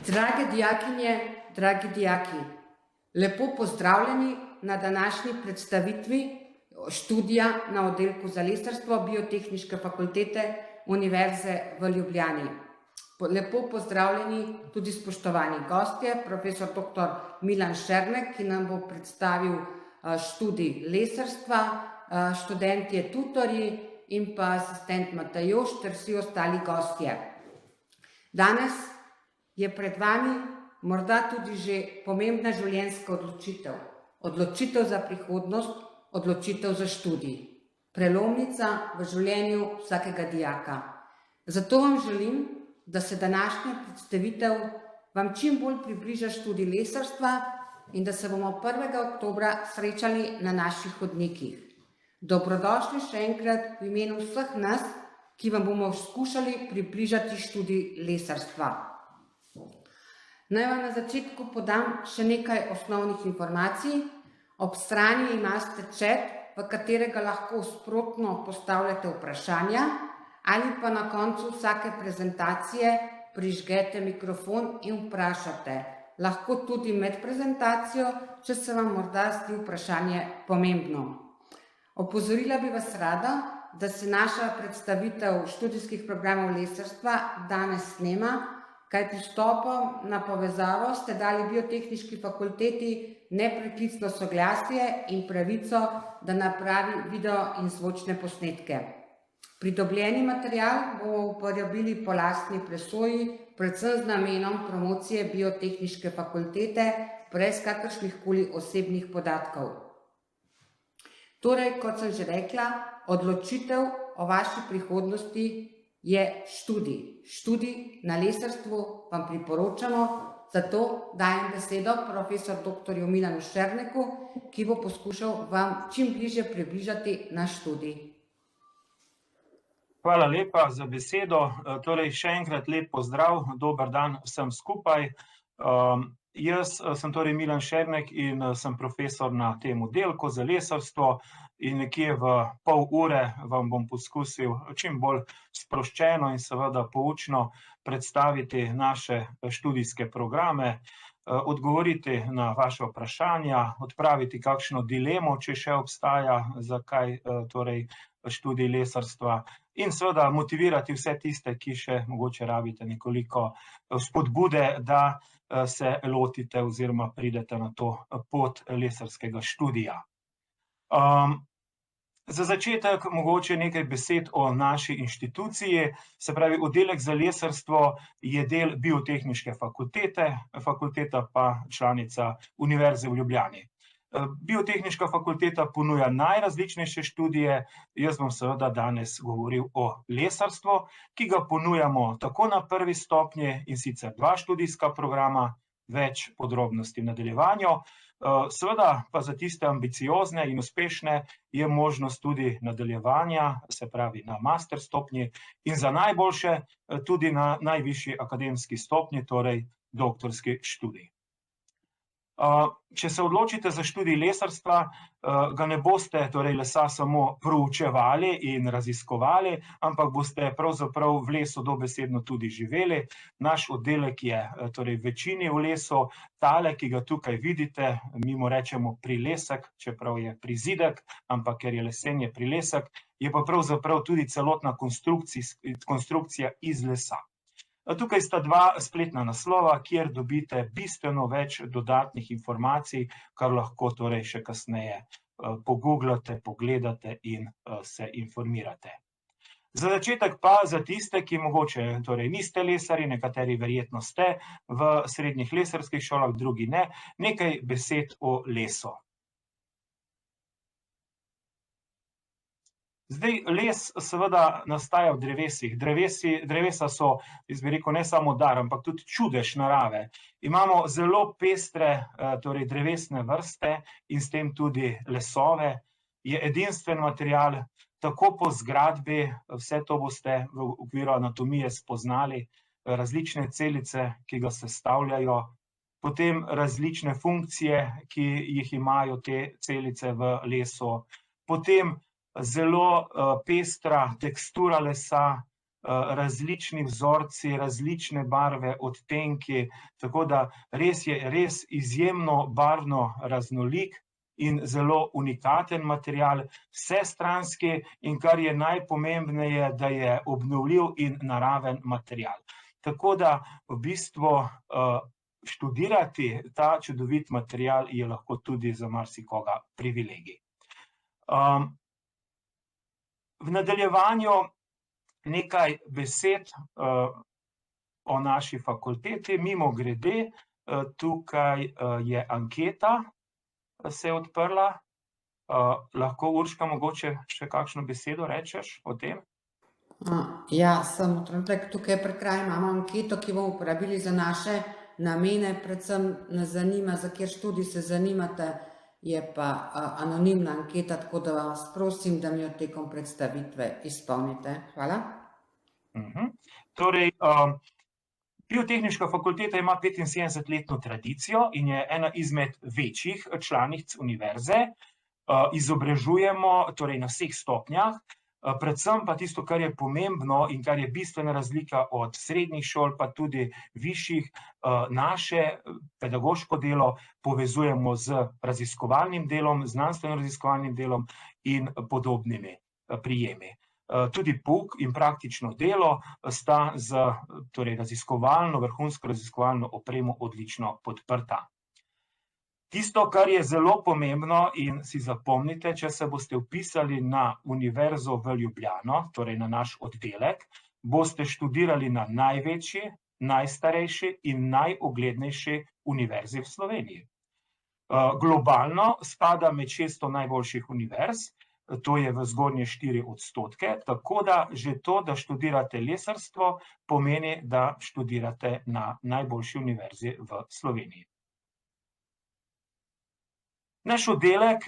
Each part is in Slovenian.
Drage dijakinje, dragi dijaki, lepo pozdravljeni na današnji predstavitvi študija na oddelku za lesarstvo Biotehniške fakultete Univerze v Ljubljani. Lepo pozdravljeni tudi spoštovani gostje, profesor dr. Milan Šernek, ki nam bo predstavil študij lesarstva, študentje tutorji in pa asistent Matajoš ter vsi ostali gostje. Danes je pred vami morda tudi že pomembna življenjska odločitev. Odločitev za prihodnost, odločitev za študij. Prelomnica v življenju vsakega dijaka. Zato vam želim, da se današnja predstavitev vam čim bolj približa študij lesarstva in da se bomo 1. oktobra srečali na naših hodnikih. Dobrodošli še enkrat v imenu vseh nas, ki vam bomo skušali približati študij lesarstva. Naj vam na začetku podam še nekaj osnovnih informacij. Ob strani imate chat, v katerega lahko sprotno postavljate vprašanja ali pa na koncu vsake prezentacije prižgete mikrofon in vprašate. Lahko tudi med prezentacijo, če se vam morda zdi vprašanje pomembno. Opozorila bi vas rada, da se naša predstavitev študijskih programov lesarstva danes snema, kajti vstopom na povezavo ste dali Biotehniški fakulteti nepreklicno soglasje in pravico, da napravi video in zvočne posnetke. Pridobljeni material bomo uporabili po lastni presoji, predvsem z namenom promocije Biotehniške fakultete brez kakršnihkoli osebnih podatkov. Torej, kot sem že rekla, odločitev o vaši prihodnosti je študij. Študij na lesarstvu vam priporočamo, zato dajem besedo profesor dr. Milanu Šerneku, ki bo poskušal vam čim bližje približati naš študij. Hvala lepa za besedo. Torej, še enkrat lep pozdrav, dober dan vsem skupaj. Jaz sem torej Milan Šernek in sem profesor na tem oddelku za lesarstvo in nekje v pol ure vam bom poskusil čim bolj sproščeno in seveda poučno predstaviti naše študijske programe, odgovoriti na vaše vprašanja, odpraviti kakšno dilemo, če še obstaja, zakaj torej študij lesarstva, in seveda motivirati vse tiste, ki še mogoče rabite nekoliko spodbude, da se lotite oziroma pridete na to pot lesarskega študija. Za začetek mogoče nekaj besed o naši inštituciji. Se pravi, oddelek za lesarstvo je del Biotehniške fakultete, fakulteta pa članica Univerze v Ljubljani. Biotehniška fakulteta ponuja najrazličnejše študije, jaz bom seveda danes govoril o lesarstvu, ki ga ponujamo tako na prvi stopnji, in sicer 2 študijska programa, več podrobnosti v nadaljevanju. Seveda pa za tiste ambiciozne in uspešne je možnost tudi nadaljevanja, se pravi na master stopnji, in za najboljše tudi na najvišji akademski stopnji, torej doktorski študij. Če se odločite za študij lesarstva, ga ne boste torej lesa samo proučevali in raziskovali, ampak boste pravzaprav v lesu dobesedno tudi živeli. Naš oddelek je torej v večini v lesu, tale, ki ga tukaj vidite, mi mu rečemo prilesek, čeprav je prizidek, ampak ker je lesen, je prilesek, je pa pravzaprav tudi celotna konstrukcija iz lesa. Tukaj sta 2 spletna naslova, kjer dobite bistveno več dodatnih informacij, kar lahko torej še kasneje pogooglate, pogledate in se informirate. Za začetek pa za tiste, ki mogoče torej niste lesarji, nekateri verjetno ste v srednjih lesarskih šolah, drugi ne, nekaj besed o lesu. Zdaj, les seveda nastaja v drevesih. Drevesa so, jaz bi rekel, ne samo dar, ampak tudi čudež narave. Imamo zelo pestre torej drevesne vrste in s tem tudi lesove. Je edinstven material, tako po zgradbi, vse to boste v okviru anatomije spoznali, različne celice, ki ga sestavljajo, potem različne funkcije, ki jih imajo te celice v lesu, potem zelo pestra tekstura lesa, različni vzorci, različne barve, odtenki, tako da je res izjemno barvno raznolik in zelo unikaten material, vsestranski in kar je najpomembneje, da je obnovljiv in naraven material. Tako da v bistvu študirati ta čudovit material je lahko tudi za marsikoga privilegij. V nadaljevanju nekaj besed o naši fakulteti. Mimogrede, tukaj je anketa se je odprla. Lahko, Urška, mogoče še kakšno besedo rečeš o tem? Ja, samo trenutek, tukaj pred krajem imamo anketo, ki bomo uporabili za naše namene, predvsem nas zanima, za kjer študij se zanimate, je pa anonimna anketa, tako da vas prosim, da mi jo tekom predstavitve izpolnite. Hvala. Torej, Biotehniška fakulteta ima 75-letno tradicijo in je ena izmed večjih članic univerze. Izobražujemo torej na vseh stopnjah, predvsem pa tisto, kar je pomembno in kar je bistvena razlika od srednjih šol, pa tudi višjih, naše pedagoško delo povezujemo z raziskovalnim delom, znanstveno-raziskovalnim delom in podobnimi prijemi. Tudi pouk in praktično delo sta z raziskovalno, vrhunsko raziskovalno opremo odlično podprta. Tisto, kar je zelo pomembno in si zapomnite, če se boste vpisali na Univerzo v Ljubljano, torej na naš oddelek, boste študirali na največji, najstarejši in najuglednejši univerzi v Sloveniji. Globalno spada med 600 najboljših univerz, to je v zgornje 4%, tako da že to, da študirate lesarstvo, pomeni, da študirate na najboljši univerzi v Sloveniji. Naš oddelek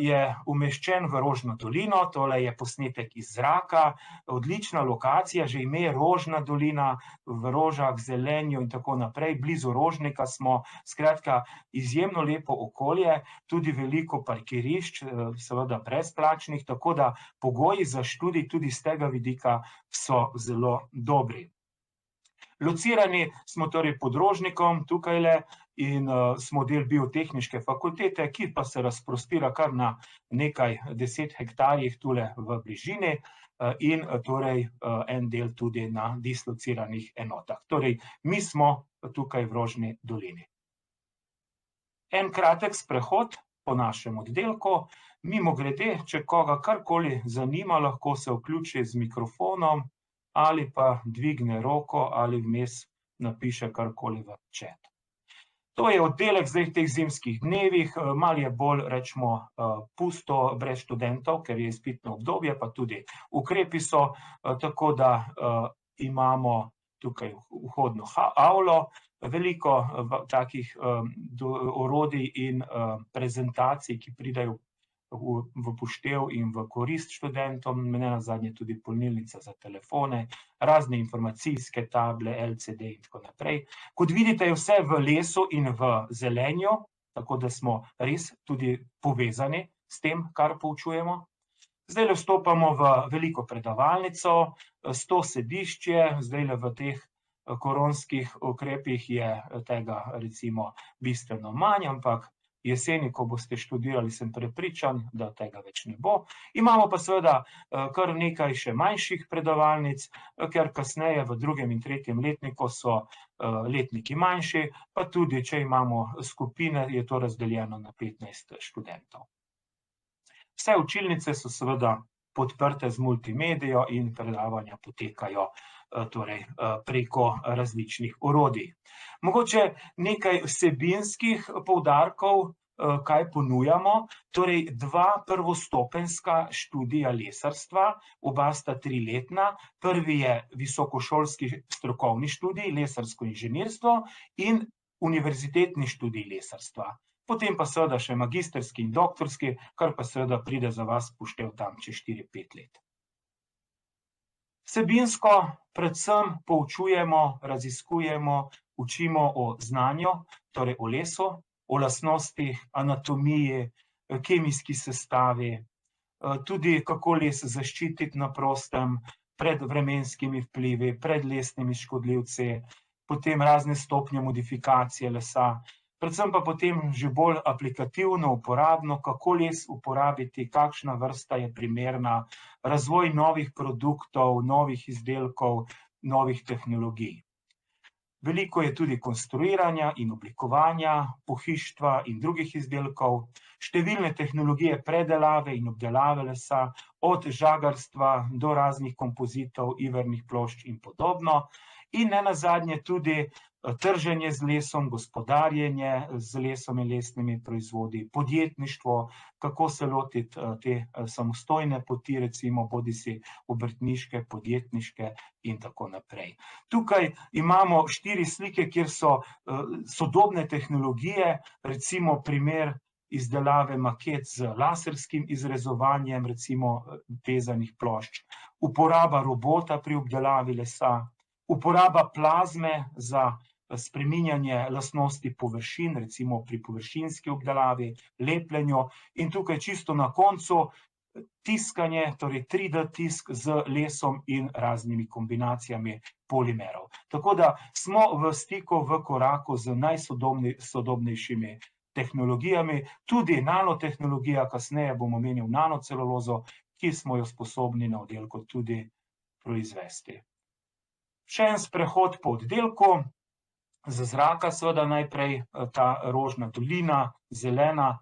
je umeščen v Rožno dolino, tole je posnetek iz zraka, odlična lokacija, že ime Rožna dolina, v rožah, zelenju in tako naprej, blizu Rožnika smo, skratka, izjemno lepo okolje, tudi veliko parkirišč, seveda brezplačnih, tako da pogoji za študij tudi z tega vidika so zelo dobri. Locirani smo torej pod Rožnikom, tukajle, in smo del Biotehniške fakultete, ki pa se razprostira kar na nekaj 10 hektarjih tule v bližini in torej en del tudi na dislociranih enotah. Torej, mi smo tukaj v Rožni dolini. En kratek sprehod po našem oddelku. Mimogrede, če koga karkoli zanima, lahko se vključi z mikrofonom ali pa dvigne roko ali vmes napiše karkoli v chat. To je oddelek zdaj v teh zimskih dnevih, malo je bolj, rečemo, pusto, brez študentov, ker je izpitno obdobje, pa tudi ukrepi so, tako da imamo tukaj vhodno avlo, veliko takih orodij in prezentacij, ki pridejo v poštev in v korist študentom, nenazadnje tudi polnilnica za telefone, razne informacijske table, LCD in tako naprej. Kot vidite, je vse v lesu in v zelenju, tako da smo res tudi povezani s tem, kar poučujemo. Zdajle vstopamo v veliko predavalnico, 100 sedišče, zdajle v teh koronskih ukrepih je tega recimo bistveno manj, ampak jeseni, ko boste študirali, sem prepričan, da tega več ne bo. Imamo pa seveda kar nekaj še manjših predavalnic, ker kasneje v 2. in 3. letniku so letniki manjši, pa tudi, če imamo skupine, je to razdeljeno na 15 študentov. Vse učilnice so seveda podprte z multimedijo in predavanja potekajo torej preko različnih orodij. Mogoče nekaj vsebinskih poudarkov, kaj ponujamo. Torej, 2 prvostopenjska študija lesarstva, oba sta 3-letna. Prvi je visokošolski strokovni študij, lesarsko inženirstvo, in univerzitetni študij lesarstva. Potem pa seveda še magistrski in doktorski, kar pa seveda pride za vas v poštev tam čez 4-5 let. Vsebinsko predvsem poučujemo, raziskujemo, učimo o znanju, torej o lesu, o lastnostih, anatomiji, kemijski sestavi, tudi kako les zaščititi na prostem, pred vremenskimi vplivi, pred lesnimi škodljivci, potem razne stopnje modifikacije lesa, predvsem pa potem že bolj aplikativno, uporabno, kako les uporabiti, kakšna vrsta je primerna, razvoj novih produktov, novih izdelkov, novih tehnologij. Veliko je tudi konstruiranja in oblikovanja, pohištva in drugih izdelkov, številne tehnologije predelave in obdelave lesa, od žagarstva do raznih kompozitov, ivernih plošč in podobno. In nenazadnje tudi trženje z lesom, gospodarjenje z lesom in lesnimi proizvodi, podjetništvo, kako se lotiti te samostojne poti, recimo bodisi obrtniške, podjetniške in tako naprej. Tukaj imamo 4 slike, kjer so sodobne tehnologije, recimo primer izdelave maket z laserskim izrezovanjem, recimo vezanih plošč, uporaba robota pri obdelavi lesa, uporaba plazme za spreminjanje lastnosti površin, recimo pri površinski obdelavi, lepljenju, in tukaj čisto na koncu tiskanje, torej 3D tisk z lesom in raznimi kombinacijami polimerov. Tako da smo v stiku, v koraku z najsodobnejšimi tehnologijami, tudi nanotehnologija, kasneje bom omenil nanocelulozo, ki smo jo sposobni na oddelku tudi proizvesti. Še en sprehod po oddelku, z zraka seveda najprej ta rožna dolina, zelena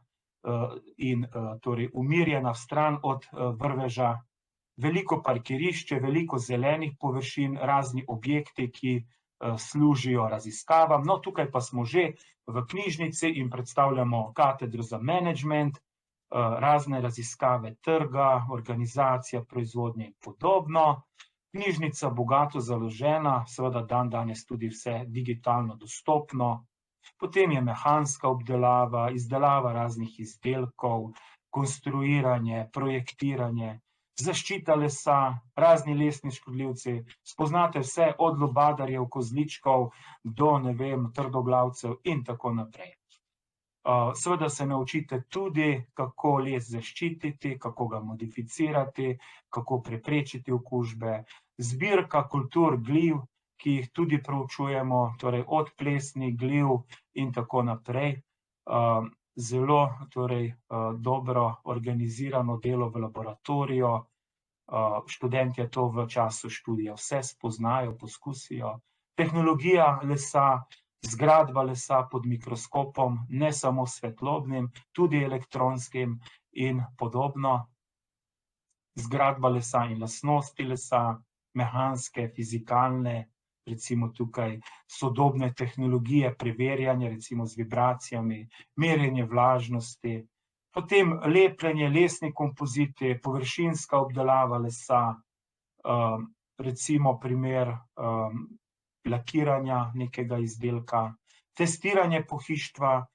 in torej umirjena stran od vrveža, veliko parkirišče, veliko zelenih površin, razni objekti, ki služijo raziskavam. No, tukaj pa smo že v knjižnici in predstavljamo katedro za menedžment, razne raziskave trga, organizacija proizvodnje in podobno. Knjižnica bogato založena, seveda dandanes tudi vse digitalno dostopno. Potem je mehanska obdelava, izdelava raznih izdelkov, konstruiranje, projektiranje, zaščita lesa, razni lesni škodljivci, spoznate vse od lubadarjev, kozličkov do, ne vem, trdoglavcev in tako naprej. Seveda se naučite tudi, kako les zaščititi, kako ga modificirati, kako preprečiti okužbe, zbirka kultur gliv, ki jih tudi proučujemo, torej od plesni, gliv in tako naprej. Zelo torej dobro organizirano delo v laboratoriju, študentje to v času študija vse spoznajo, poskusijo. Tehnologija lesa, zgradba lesa pod mikroskopom, ne samo svetlobnim, tudi elektronskim in podobno. Zgradba lesa in lastnosti lesa, mehanske, fizikalne, recimo tukaj sodobne tehnologije preverjanja, recimo z vibracijami, merjenje vlažnosti, potem lepljenje, lesni kompoziti, površinska obdelava lesa, recimo primer lakiranja nekega izdelka, testiranje pohištva,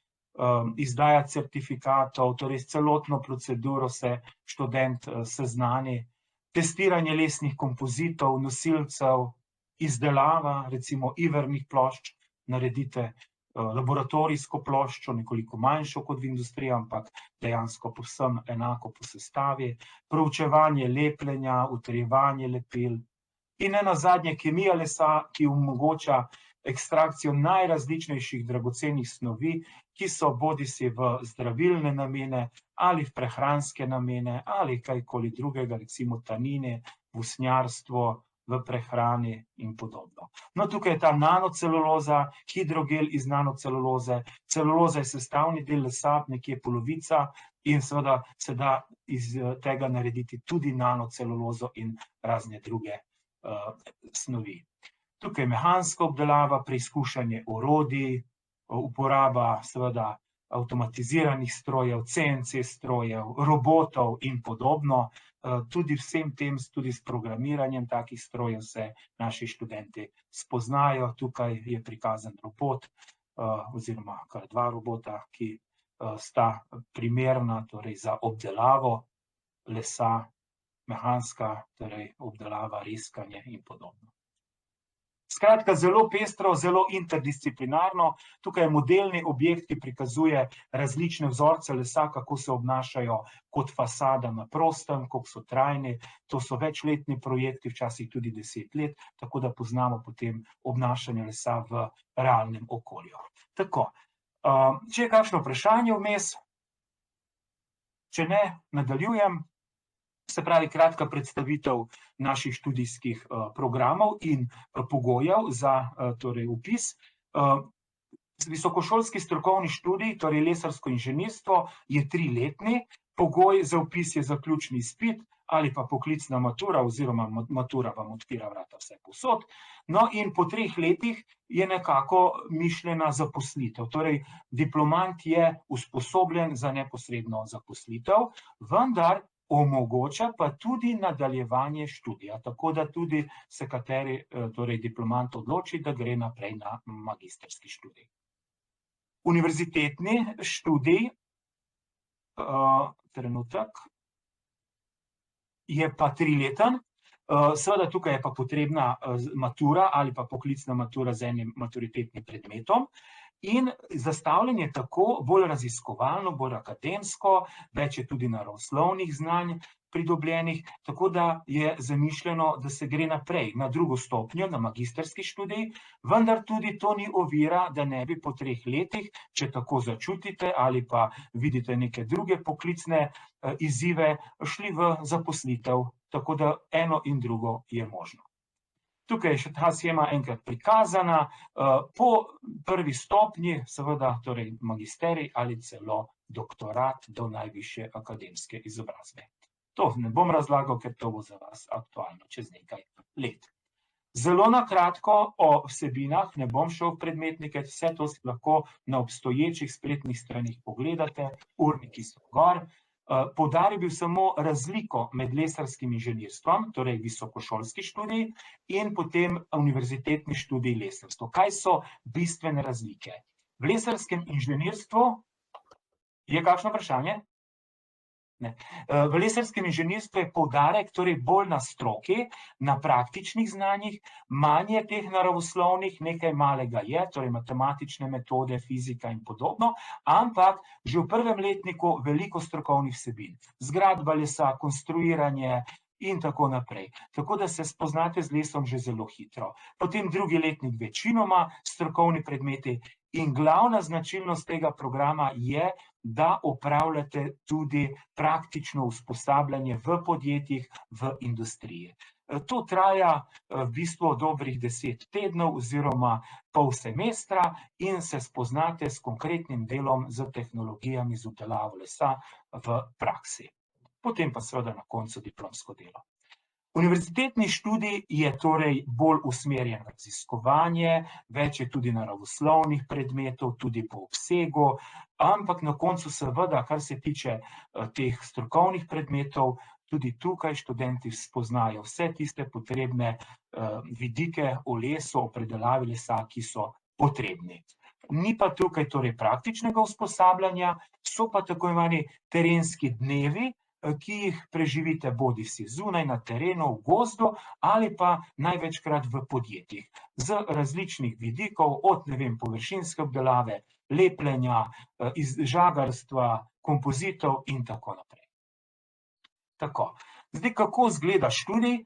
izdaja certifikatov, torej s celotno proceduro se študent seznani, testiranje lesnih kompozitov, nosilcev, izdelava recimo ivernih plošč, naredite laboratorijsko ploščo, nekoliko manjšo kot v industriji, ampak dejansko povsem enako po sestavi, proučevanje lepljenja, utrjevanje lepil in nenazadnje kemija lesa, ki omogoča ekstrakcijo najrazličnejših dragocenih snovi, ki so bodisi v zdravilne namene ali v prehranske namene ali kajkoli drugega, recimo tanine, usnjarstvo v prehrani in podobno. No, tukaj je ta nanoceluloza, hidrogel iz nanoceluloze, celuloza je sestavni del lesa, nekje polovica, in seveda se da iz tega narediti tudi nanocelulozo in razne druge snovi. Tukaj je mehanska obdelava, preizkušanje orodij, uporaba seveda avtomatiziranih strojev, CNC strojev, robotov in podobno. Tudi vsem tem, tudi s programiranjem takih strojev se naši študenti spoznajo. Tukaj je prikazan robot oziroma kar 2 robota, ki sta primerna torej za obdelavo lesa, mehanska, torej obdelava, riskanje in podobno. Skratka, zelo pestro, zelo interdisciplinarno. Tukaj modelni objekt, ki prikazuje različne vzorce lesa, kako se obnašajo kot fasada na prostem, koliko so trajni. To so večletni projekti, včasih tudi 10 let, tako da poznamo potem obnašanje lesa v realnem okolju. Tako, če je kakšno vprašanje vmes, če ne, nadaljujem. Se pravi, kratka predstavitev naših študijskih programov in pogojev za torej vpis. Visokošolski strokovni študij, torej lesarsko inženirstvo, je 3-letni, pogoj za vpis je zaključni izpit ali pa poklicna matura oziroma matura vam odpira vrata vse povsod. No, in po 3 letih je nekako mišljena zaposlitev. Torej, diplomant je usposobljen za neposredno zaposlitev, vendar omogoča pa tudi nadaljevanje študija, tako da tudi se kateri torej diplomant odloči, da gre naprej na magistrski študij. Univerzitetni študij, trenutek, je pa 3-leten, seveda tukaj je pa potrebna matura ali pa poklicna matura z enim maturitetnim predmetom. In zastavljen je tako bolj raziskovalno, bolj akademsko, več je tudi naravoslovnih znanj pridobljenih, tako da je zamišljeno, da se gre naprej na drugo stopnjo, na magistrski študij, vendar tudi to ni ovira, da ne bi po 3 letih, če tako začutite ali pa vidite neke druge poklicne izzive, šli v zaposlitev, tako da eno in drugo je možno. Tukaj je še ta shema enkrat prikazana, po prvi stopnji, seveda, torej magisterij ali celo doktorat do najvišje akademske izobrazbe. To ne bom razlagal, ker to bo za vas aktualno čez nekaj let. Zelo na kratko o vsebinah, ne bom šel v predmetnike, vse to si lahko na obstoječih spletnih straneh pogledate, urniki so gor. Poudaril bi samo razliko med lesarskim inženirstvom, torej visokošolski študij, in potem univerzitetni študij lesarstva. Kaj so bistvene razlike? V lesarskem inženirstvu je kakšno vprašanje? Ne. V lesarskem inženirstvu je poudarek torej bolj na stroki, na praktičnih znanjih, manj je teh naravoslovnih, nekaj malega je, torej matematične metode, fizika in podobno, ampak že v prvem letniku veliko strokovnih vsebin. Zgradba lesa, konstruiranje in tako naprej. Tako da se spoznate z lesom že zelo hitro. Potem drugi letnik večinoma strokovni predmeti in glavna značilnost tega programa je, da opravljate tudi praktično usposabljanje v podjetjih, v industriji. To traja v bistvu dobrih 10 tednov oziroma pol semestra in se spoznate s konkretnim delom, z tehnologijami, z obdelavo lesa v praksi. Potem pa seveda na koncu diplomsko delo. Univerzitetni študij je torej bolj usmerjen v raziskovanje, več je tudi naravoslovnih predmetov, tudi po obsegu, ampak na koncu seveda, kar se tiče teh strokovnih predmetov, tudi tukaj študenti spoznajo vse tiste potrebne vidike o lesu, o predelavi lesa, ki so potrebni. Ni pa tukaj torej praktičnega usposabljanja, so pa tako imenovani terenski dnevi, ki jih preživite bodisi zunaj na terenu, v gozdu ali pa največkrat v podjetjih. Z različnih vidikov, od površinske obdelave, lepljenja, žagarstva, kompozitov in tako naprej. Tako, zdaj kako izgleda študij?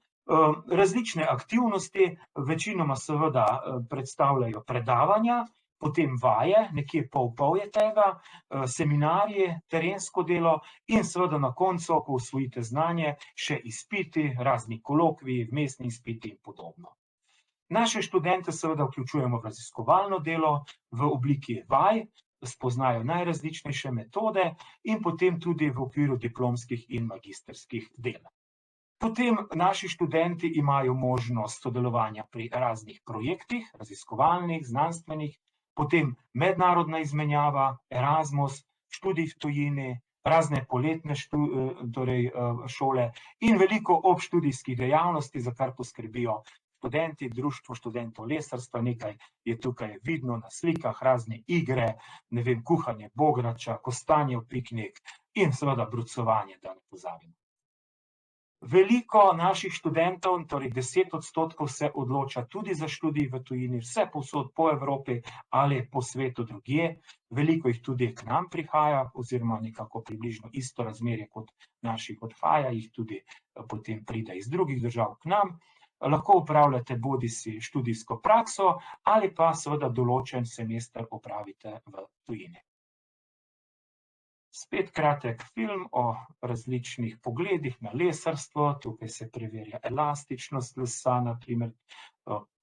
Različne aktivnosti, večinoma seveda predstavljajo predavanja, potem vaje, nekje pol je tega, seminarji, terensko delo in seveda na koncu, ko osvojite znanje, še izpiti, razni kolokviji, vmesni izpiti in podobno. Naše študente seveda vključujemo v raziskovalno delo v obliki vaj, spoznajo najrazličnejše metode in potem tudi v okviru diplomskih in magistrskih del. Potem naši študenti imajo možnost sodelovanja pri raznih projektih, raziskovalnih, znanstvenih, potem mednarodna izmenjava, Erasmus, študij v tujini, razne poletne šole in veliko obštudijskih dejavnosti, za kar poskrbijo študenti, Društvo študentov lesarstva, nekaj je tukaj vidno na slikah, razne igre, kuhanje bograča, kostanjev piknik in seveda brucovanje, da ne pozabimo. Veliko naših študentov, torej 10% se odloča tudi za študij v tujini, vse povsod po Evropi ali po svetu drugje. Veliko jih tudi k nam prihaja oziroma nekako približno isto razmerje kot naših odhaja, jih tudi potem pride iz drugih držav k nam. Lahko opravljate bodisi študijsko prakso ali pa seveda določen semester opravite v tujini. Spet kratek film o različnih pogledih na lesarstvo, tukaj se preverja elastičnost lesa, na primer,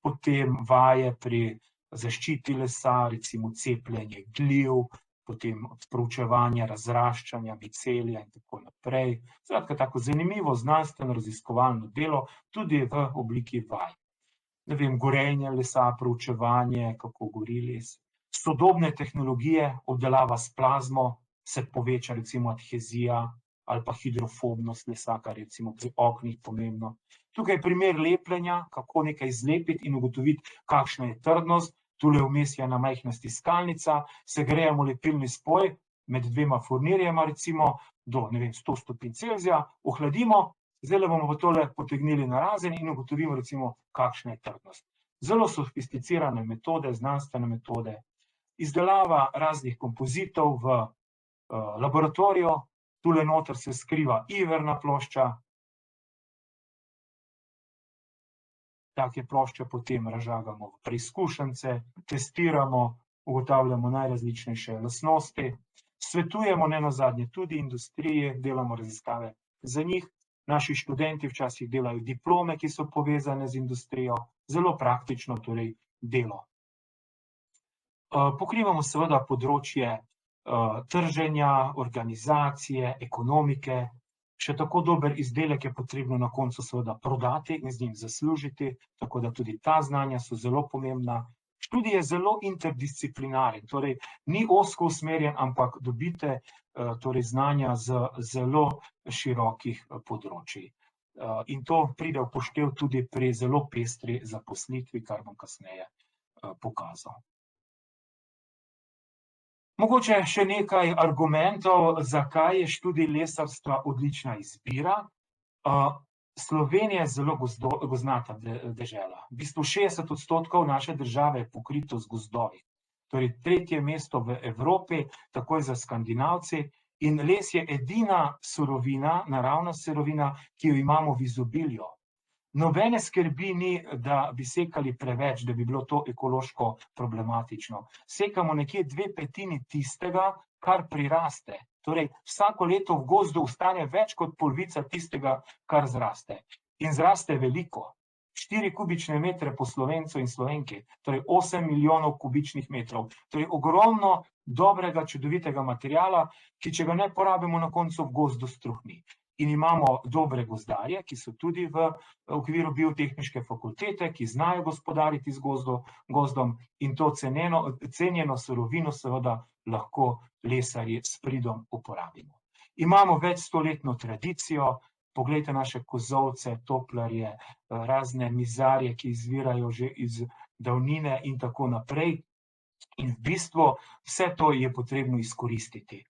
potem vaje pri zaščiti lesa, recimo cepljenje gliv, potem proučevanje razraščanja micelija in tako naprej. Skratka, tako zanimivo znanstveno-raziskovalno delo, tudi v obliki vaj. Ne vem, gorenje lesa, proučevanje, kako gori les. Sodobne tehnologije, obdelava s plazmo, se poveča recimo adhezija ali pa hidrofobnost lesa, kar je recimo pri oknih pomembno. Tukaj je primer lepljenja, kako nekaj zlepiti in ugotoviti, kakšna je trdnost. Tule vmes je ena majhna stiskalnica, segrejemo lepilni spoj med dvema furnirjema recimo do, ne vem, 100 stopinj Celzija, ohladimo, zdaj bomo pa tole potegnili narazen in ugotovimo recimo, kakšna je trdnost. Zelo sofisticirane metode, znanstvene metode, izdelava raznih kompozitov v laboratoriju, tule noter se skriva iverna plošča. Take plošče potem razžagamo v preizkušence, testiramo, ugotavljamo najrazličnejše lastnosti, svetujemo nenazadnje tudi industriji, delamo raziskave za njih. Naši študenti včasih delajo diplome, ki so povezane z industrijo, zelo praktično torej delo. Pokrivamo seveda področje trženja, organizacije, ekonomike. Še tako dober izdelek je potrebno na koncu seveda prodati in z njim zaslužiti, tako da tudi ta znanja so zelo pomembna. Študij je zelo interdisciplinaren, torej ni ozko usmerjen, ampak dobite torej znanja z zelo širokih področij. In to pride v poštev tudi pri zelo pestri zaposlitvi, kar bom kasneje pokazal. Mogoče še nekaj argumentov, zakaj je študij lesarstva odlična izbira. Slovenija je zelo gozdnata dežela. V bistvu 60% naše države je pokrito z gozdovi. Torej, tretje mesto v Evropi, takoj za Skandinavci, in les je edina surovina, naravna surovina, ki jo imamo v izobilju. Nobene skrbi ni, da bi sekali preveč, da bi bilo to ekološko problematično. Sekamo nekje 2/5 tistega, kar priraste. Torej, vsako leto v gozdu ostane več kot polovica tistega, kar zraste. In zraste veliko. 4 kubične metre po Slovencu in Slovenki, torej 8 milijonov kubičnih metrov. Torej, ogromno dobrega, čudovitega materiala, ki če ga ne porabimo, na koncu v gozdu struhni. In imamo dobre gozdarje, ki so tudi v okviru biotehniške fakultete, ki znajo gospodariti z gozdom in to cenjeno surovino seveda lahko lesarji s pridom uporabimo. Imamo večstoletno tradicijo, poglejte naše kozolce, toplarje, razne mizarje, ki izvirajo že iz davnine in tako naprej. In v bistvu vse to je potrebno izkoristiti.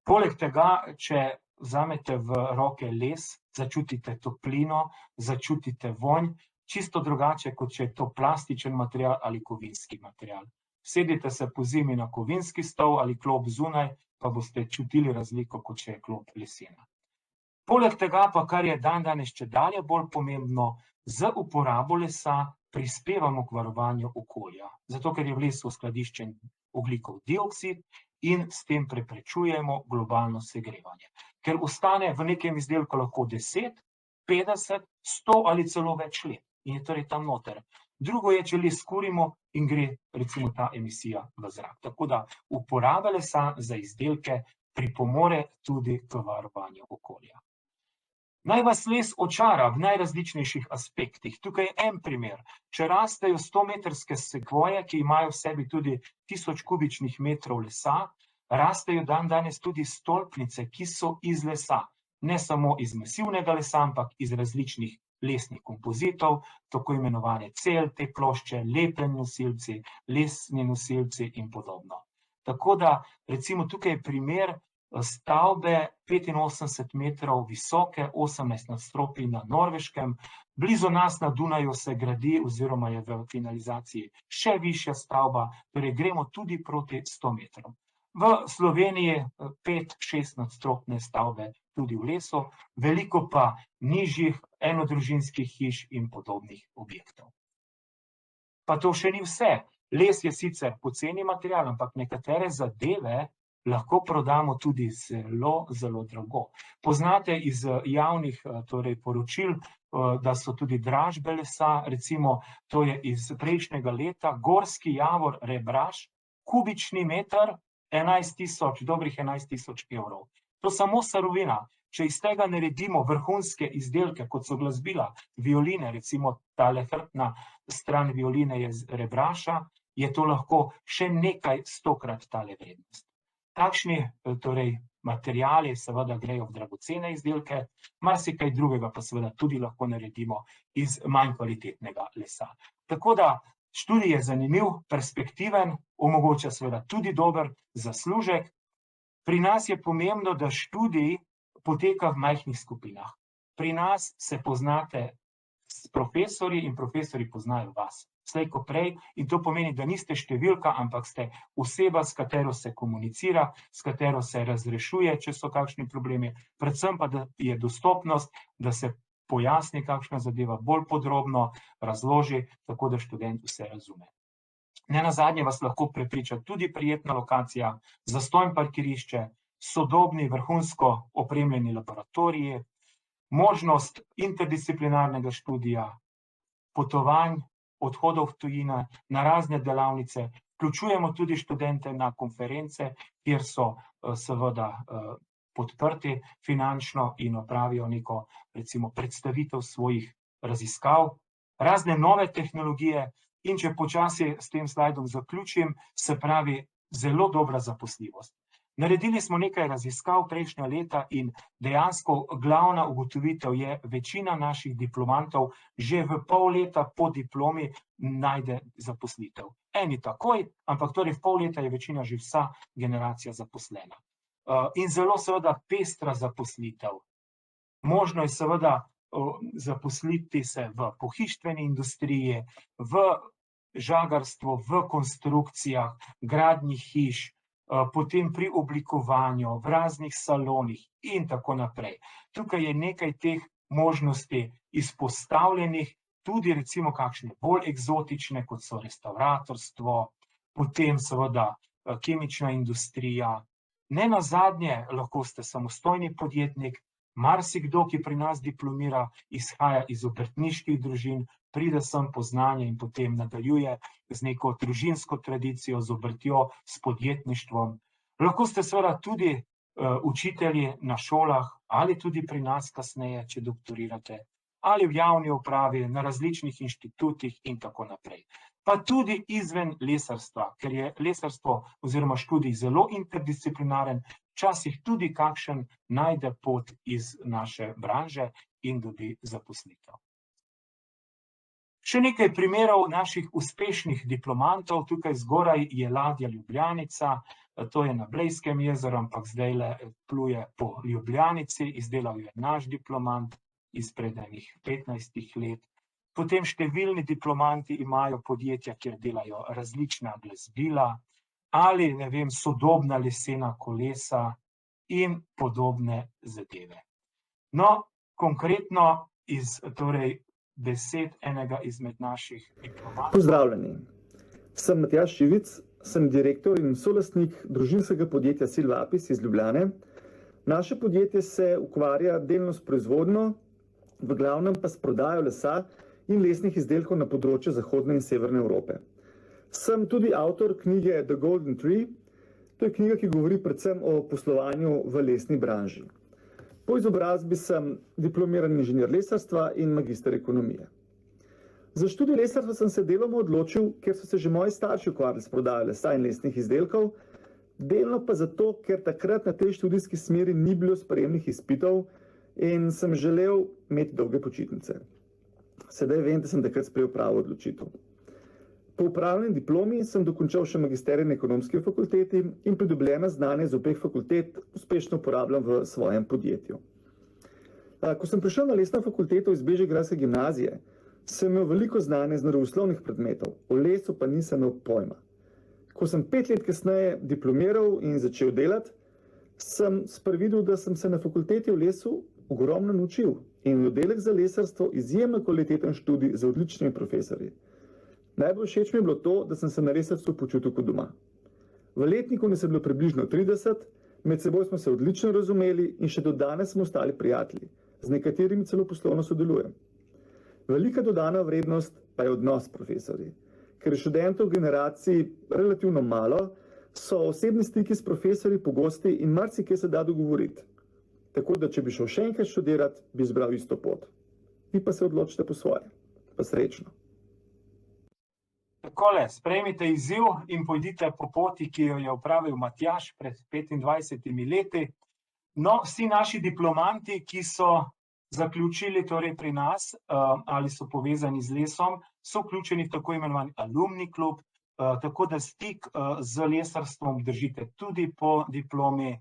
Poleg tega, če vzamete v roke les, začutite toplino, začutite vonj, čisto drugače, kot če je to plastičen material ali kovinski material. Sedite se pozimi na kovinski stol ali klop zunaj, pa boste čutili razliko, kot če je klop lesena. Poleg tega pa, kar je dandanes čedalje bolj pomembno, z uporabo lesa prispevamo k varovanju okolja, zato ker je v lesu skladiščen ogljikov dioksid in s tem preprečujemo globalno segrevanje. Ker ostane v nekem izdelku lahko 10, 50, 100 ali celo več let in je torej tam noter. Drugo je, če les kurimo in gre recimo ta emisija v zrak. Tako da uporaba lesa za izdelke pripomore tudi k varovanju okolja. Naj vas les očara v najrazličnejših aspektih. Tukaj je en primer. Če rastejo 100-metrske sekvoje, ki imajo v sebi tudi 1000 kubičnih metrov lesa, rastejo dandanes tudi stolpnice, ki so iz lesa. Ne samo iz masivnega lesa, ampak iz različnih lesnih kompozitov, tako imenovane celte, plošče, lepljeni nosilci, lesni nosilci in podobno. Tako da, recimo tukaj je primer stavbe 85 metrov visoke, 18 nadstropij na Norveškem. Blizu nas na Dunaju se gradi oziroma je v finalizaciji še višja stavba, torej gremo tudi proti 100 metrom. V Sloveniji 5-6 nadstropne stavbe tudi v lesu, veliko pa nižjih enodružinskih hiš in podobnih objektov. Pa to še ni vse. Les je sicer poceni material, ampak nekatere zadeve lahko prodamo tudi zelo, zelo drago. Poznate iz javnih poročil, da so tudi dražbe lesa, recimo to je iz prejšnjega leta, Gorski javor Rebraš, kubični meter, dobrih 11.000 evrov. To samo surovina. Če iz tega naredimo vrhunske izdelke, kot so glasbila, violine, recimo tale hrbtna stran violine je z Rebraša, je to lahko še nekaj stokrat tale vrednost. Takšni materiali seveda grejo v dragocene izdelke, marsikaj drugega pa seveda tudi lahko naredimo iz manj kvalitetnega lesa. Tako da študij je zanimiv, perspektiven, omogoča seveda tudi dober zaslužek. Pri nas je pomembno, da študij poteka v majhnih skupinah. Pri nas se poznate s profesorji in profesorji poznajo vas. Slej ko prej, in to pomeni, da niste številka, ampak ste oseba, s katero se komunicira, s katero se razrešuje, če so kakšni problemi, predvsem pa, da je dostopnost, da se pojasni kakšna zadeva bolj podrobno, razloži, tako da študent vse razume. Nenazadnje vas lahko prepriča tudi prijetna lokacija, zastonj parkirišče, sodobni, vrhunsko opremljeni laboratoriji, možnost interdisciplinarnega študija, potovanj, odhodov v tujino, na razne delavnice, vključujemo tudi študente na konference, kjer so seveda podprti finančno in opravijo neko, recimo, predstavitev svojih raziskav, razne nove tehnologije in če počasi s tem slajdom zaključim, se pravi zelo dobra zaposljivost. Naredili smo nekaj raziskav prejšnja leta in dejansko glavna ugotovitev je, večina naših diplomantov že v pol leta po diplomi najde zaposlitev. Eni takoj, ampak torej v pol leta je večina že vsa generacija zaposlena. In zelo seveda pestra zaposlitev. Možno je seveda zaposliti se v pohištveni industriji, v žagarstvu, v konstrukcijah, gradnji hiš, potem pri oblikovanju, v raznih salonih in tako naprej. Tukaj je nekaj teh možnosti izpostavljenih, tudi recimo kakšne bolj eksotične, kot so restavratorstvo, potem seveda kemična industrija. Nenazadnje lahko ste samostojni podjetnik, marsikdo, ki pri nas diplomira, izhaja iz obrtniških družin, pride sem po znanje in potem nadaljuje z neko družinsko tradicijo, z obrtjo, s podjetništvom. Lahko ste seveda tudi učitelji na šolah ali tudi pri nas kasneje, če doktorirate, ali v javni upravi, na različnih inštitutih in tako naprej. Pa tudi izven lesarstva, ker je lesarstvo oziroma študij zelo interdisciplinaren, včasih tudi kakšen najde pot iz naše branže in dobi zaposlitev. Še nekaj primerov naših uspešnih diplomantov. Tukaj zgoraj je ladja Ljubljanica, to je na Blejskem jezeru, ampak zdajle pluje po Ljubljanici, izdelal jo je naš diplomant izpred 15 let. Potem številni diplomanti imajo podjetja, kjer delajo različna glasbila ali, ne vem, sodobna lesena kolesa in podobne zadeve. No, konkretno iz besed enega izmed naših diplomantov. Pozdravljeni, sem Matjaž Šivic, sem direktor in solastnik družinskega podjetja Silvapis iz Ljubljane. Naše podjetje se ukvarja delno s proizvodnjo, v glavnem pa s prodajo lesa in lesnih izdelkov na področju zahodne in severne Evrope. Sem tudi avtor knjige The Golden Tree. To je knjiga, ki govori predvsem o poslovanju v lesni branži. Po izobrazbi sem diplomirani inženir lesarstva in magister ekonomije. Za študij lesarstva sem se deloma odločil, ker so se že moji starši ukvarjali s prodajo lesa in lesnih izdelkov, delno pa zato, ker takrat na tej študijski smeri ni bilo sprejemnih izpitov in sem želel imeti dolge počitnice. Sedaj vem, da sem takrat sprejel pravo odločitev. Po upravljeni diplomi sem dokončal še magisterij na ekonomski fakulteti in pridobljena znanja iz obeh fakultet uspešno uporabljam v svojem podjetju. Ko sem prišel na lesno fakulteto iz Bežigrajske gimnazije, sem imel veliko znanja iz naravoslovnih predmetov, o lesu pa nisem imel pojma. Ko sem 5 let kasneje diplomiral in začel delati, sem videl, da sem se na fakulteti v lesu ogromno naučil in oddelek za lesarstvo izjemno kvaliteten študij z odličnimi profesorji. Najbolj všeč mi je bilo to, da sem se na lesarstvu počutil kot doma. V letniku nas je bilo približno 30, med seboj smo se odlično razumeli in še do danes smo ostali prijatelji, z nekaterimi celo poslovno sodelujem. Velika dodana vrednost pa je odnos s profesorji. Ker je študentov v generaciji relativno malo, so osebni stiki s profesorji pogosti in marsikaj se da dogovoriti. Tako da, če bi šel še enkrat študirati, bi izbral isto pot. Vi pa se odločite po svoje. Pa srečno. Takole, sprejmite izziv in pojdite po poti, ki jo je opravil Matjaž pred 25 leti. No, vsi naši diplomanti, ki so zaključili torej pri nas ali so povezani z lesom, so vključeni v tako imenovani alumni klub, tako da stik z lesarstvom držite tudi po diplomi.